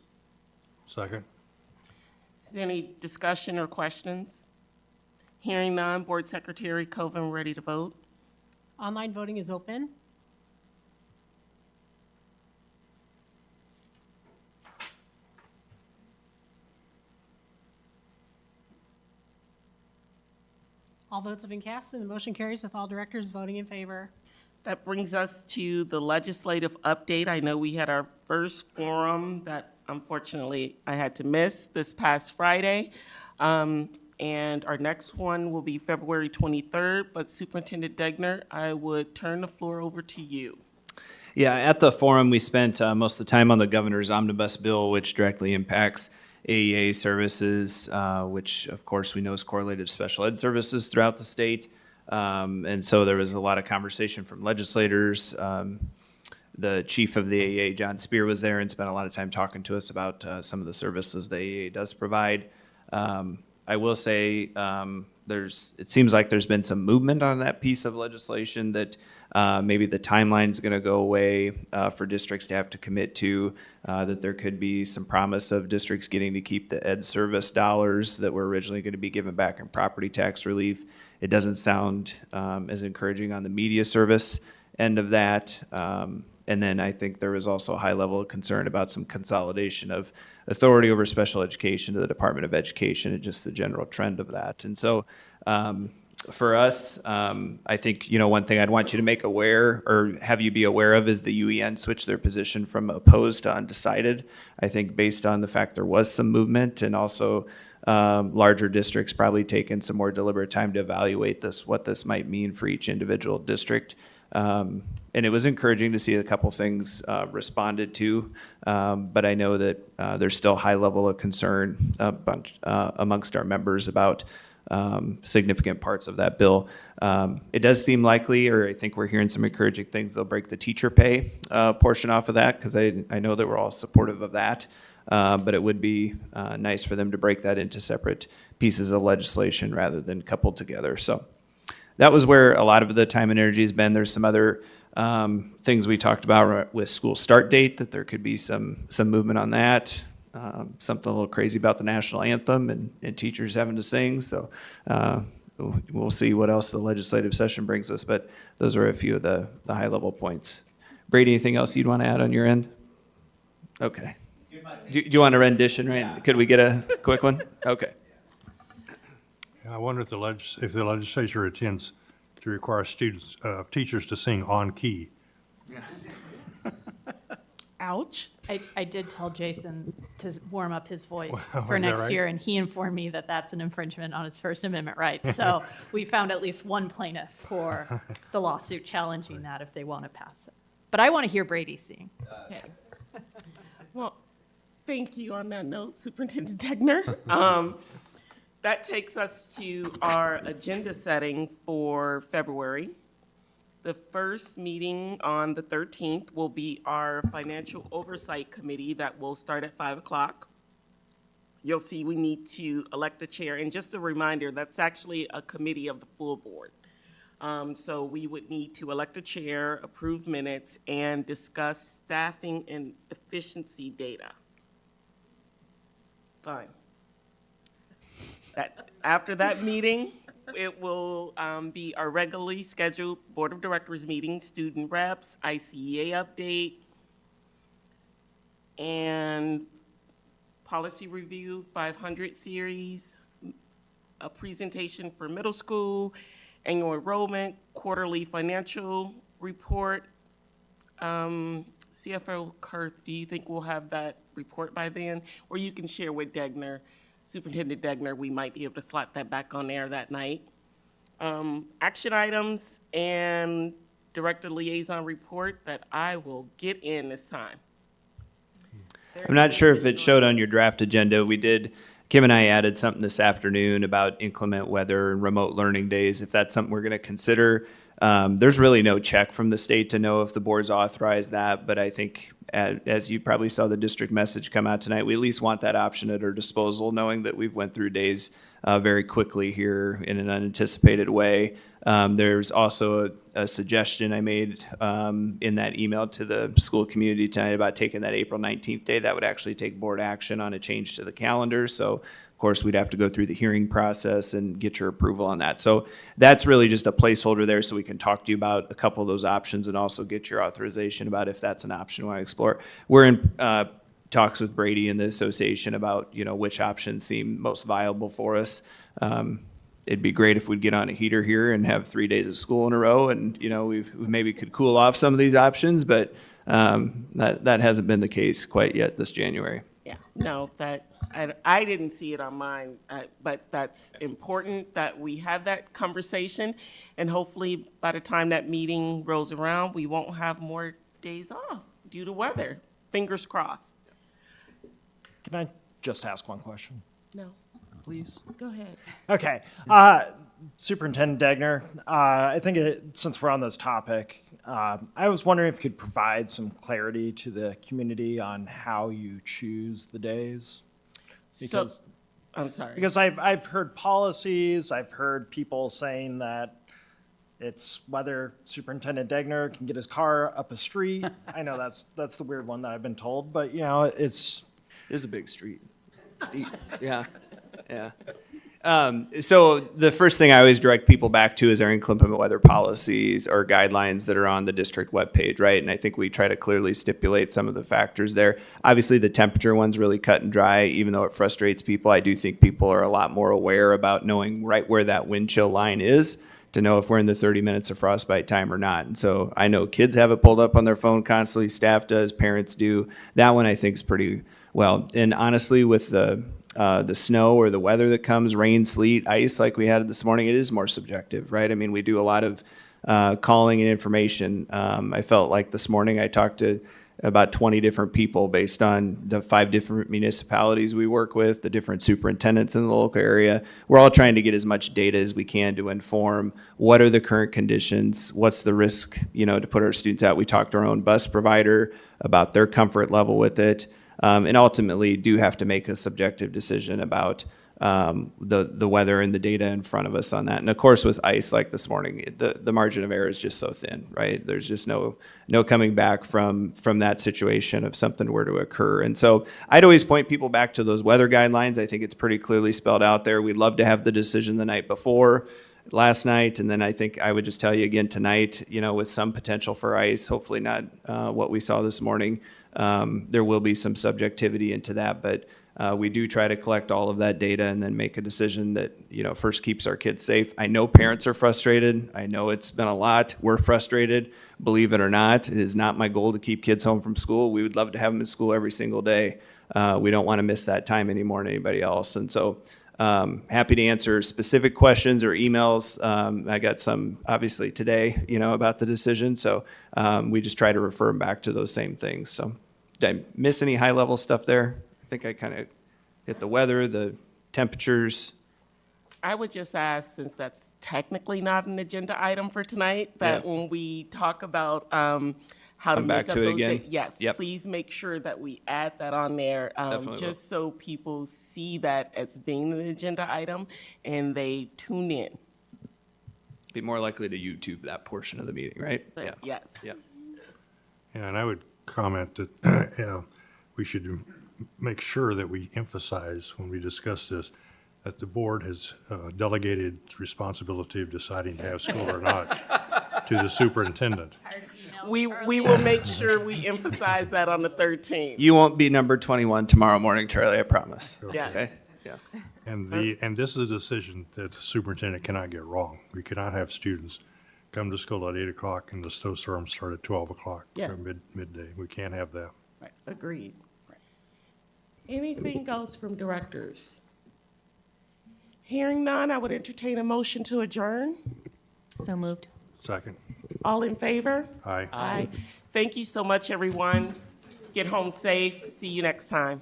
Second. Is there any discussion or questions? Hearing none, Board Secretary Coven, ready to vote? Online voting is open. All votes have been cast, and the motion carries with all directors voting in favor. That brings us to the legislative update. I know we had our first forum that unfortunately I had to miss this past Friday. And our next one will be February 23rd, but Superintendent Degner, I would turn the floor over to you. Yeah, at the forum, we spent most of the time on the governor's omnibus bill, which directly impacts AEA services, which of course we know is correlated to special ed services throughout the state. And so there was a lot of conversation from legislators. The chief of the AEA, John Spear, was there and spent a lot of time talking to us about some of the services the AEA does provide. I will say it seems like there's been some movement on that piece of legislation that maybe the timeline's going to go away for districts to have to commit to, that there could be some promise of districts getting to keep the ed service dollars that were originally going to be given back in property tax relief. It doesn't sound as encouraging on the media service end of that. And then I think there was also a high level of concern about some consolidation of authority over special education to the Department of Education and just the general trend of that. And so for us, I think, one thing I'd want you to make aware or have you be aware of is the UEN switched their position from opposed to undecided. I think based on the fact there was some movement and also larger districts probably taking some more deliberate time to evaluate what this might mean for each individual district. And it was encouraging to see a couple things responded to, but I know that there's still a high level of concern amongst our members about significant parts of that bill. It does seem likely, or I think we're hearing some encouraging things, they'll break the teacher pay portion off of that, because I know that we're all supportive of that. But it would be nice for them to break that into separate pieces of legislation rather than coupled together. So that was where a lot of the time and energy has been. There's some other things we talked about with school start date, that there could be some movement on that. Something a little crazy about the national anthem and teachers having to sing. So we'll see what else the legislative session brings us. But those are a few of the high level points. Brady, anything else you'd want to add on your end? Okay. Do you want a rendition, right? Yeah. Could we get a quick one? Okay. I wonder if the legislature intends to require teachers to sing on key. Ouch. I did tell Jason to warm up his voice Was for that next right? year, and he informed me that that's an infringement on his First Amendment rights. So we found at least one plaintiff for the lawsuit challenging that if they want to pass it. But I want to hear Brady sing. Okay. Well, thank you on that note, Superintendent Degner. That takes us to our agenda setting for February. The first meeting on the 13th will be our Financial Oversight Committee that will start at 5 o'clock. You'll see we need to elect a chair. And just a reminder, that's actually a committee of the full board. So we would need to elect a chair, approve minutes, and discuss staffing and efficiency data. Fine. After that meeting, it will be our regularly scheduled Board of Directors meeting, student reps, ICEA update, and policy review 500 series, a presentation for middle school, annual enrollment, quarterly financial report. CFO Kurth, do you think we'll have that report by then? Or you can share with Degner, Superintendent Degner, we might be able to slot that back on there that night. Action items and Director Liaison report that I will get in this time. I'm not sure if it showed on your draft agenda. Kim and I added something this afternoon about inclement weather and remote learning days, if that's something we're going to consider. There's really no check from the state to know if the board's authorized that, but I think as you probably saw the district message come out tonight, we at least want that option at our disposal, knowing that we've went through days very quickly here in an unanticipated way. There's also a suggestion I made in that email to the school community tonight about taking that April 19th day. That would actually take board action on a change to the calendar. So of course, we'd have to go through the hearing process and get your approval on that. So that's really just a placeholder there so we can talk to you about a couple of those options and also get your authorization about if that's an option you want to explore. We're in talks with Brady and the association about, which options seem most viable for us. It'd be great if we'd get on a heater here and have 3 days of school in a row and, we maybe could cool off some of these options, but that hasn't been the case quite yet this January. Yeah, no, I didn't see it on mine, but that's important that we have that conversation. And hopefully by the time that meeting rolls around, we won't have more days off due to weather. Fingers crossed. Can I just ask one question? No, Please? go ahead. Okay. Superintendent Degner, I think since we're on this topic, I was wondering if you could provide some clarity to the community on how you choose the days. Because I'm sorry. Because I've heard policies, I've heard people saying that it's whether Superintendent Degner can get his car up a street. I know that's the weird one that I've been told, but it is a big street. Steep. Yeah. So the first thing I always direct people back to is our inclement weather policies or guidelines that are on the district webpage, right? And I think we try to clearly stipulate some of the factors there. Obviously, the temperature one's really cut and dry. Even though it frustrates people, I do think people are a lot more aware about knowing right where that wind chill line is to know if we're in the 30 minutes of frostbite time or not. And so I know kids have it pulled up on their phone constantly, staff does, parents do. That one I think is pretty well. And honestly, with the snow or the weather that comes, rain, sleet, ice, like we had this morning, it is more subjective, right? I mean, we do a lot of calling and information. I felt like this morning I talked to about 20 different people based on the 5 different municipalities we work with, the different superintendents in the local area. We're all trying to get as much data as we can to inform what are the current conditions, what's the risk, to put our students out. We talked to our own bus provider about their comfort level with it. And ultimately do have to make a subjective decision about the weather and the data in front of us on that. And of course, with ice like this morning, the margin of error is just so thin, right? There's just no coming back from that situation if something were to occur. And so I'd always point people back to those weather guidelines. I think it's pretty clearly spelled out there. We'd love to have the decision the night before, last night, and then I think I would just tell you again tonight, with some potential for ice, hopefully not what we saw this morning. There will be some subjectivity into that, but we do try to collect all of that data and then make a decision that, first keeps our kids safe. I know parents are frustrated. I know it's been a lot. We're frustrated. Believe it or not, it is not my goal to keep kids home from school. We would love to have them in school every single day. We don't want to miss that time any more than anybody else. And so happy to answer specific questions or emails. I got some obviously today, about the decision. So we just try to refer them back to those same things. So did I miss any high level stuff there? I think I kind of hit the weather, the temperatures. I would just ask, since that's technically not an agenda item for tonight, that when we talk about how to Come back make up to it those again? yes, Yep. please make sure that we add that on there, Definitely just so people see that as being an agenda item and they tune in. Be more likely to YouTube that portion of the meeting, right? But yes. Yeah. Yeah, and I would comment that we should make sure that we emphasize when we discuss this, that the board has delegated its responsibility of deciding to have school or not to the superintendent. We will make sure we emphasize that on the 13th. You won't be number 21 tomorrow morning, Charlie, I promise. Yes. Okay? Yeah. And this is a decision that the superintendent cannot get wrong. We cannot have students come to school at 8 o'clock and the snowstorm start at 12 o'clock Yeah. or midday. We can't have that. Right. Agreed. Anything else from directors? Hearing none, I would entertain a motion to adjourn. So moved. Second. All in favor? Aye. Aye. Thank you so much, everyone. Get home safe. See you next time.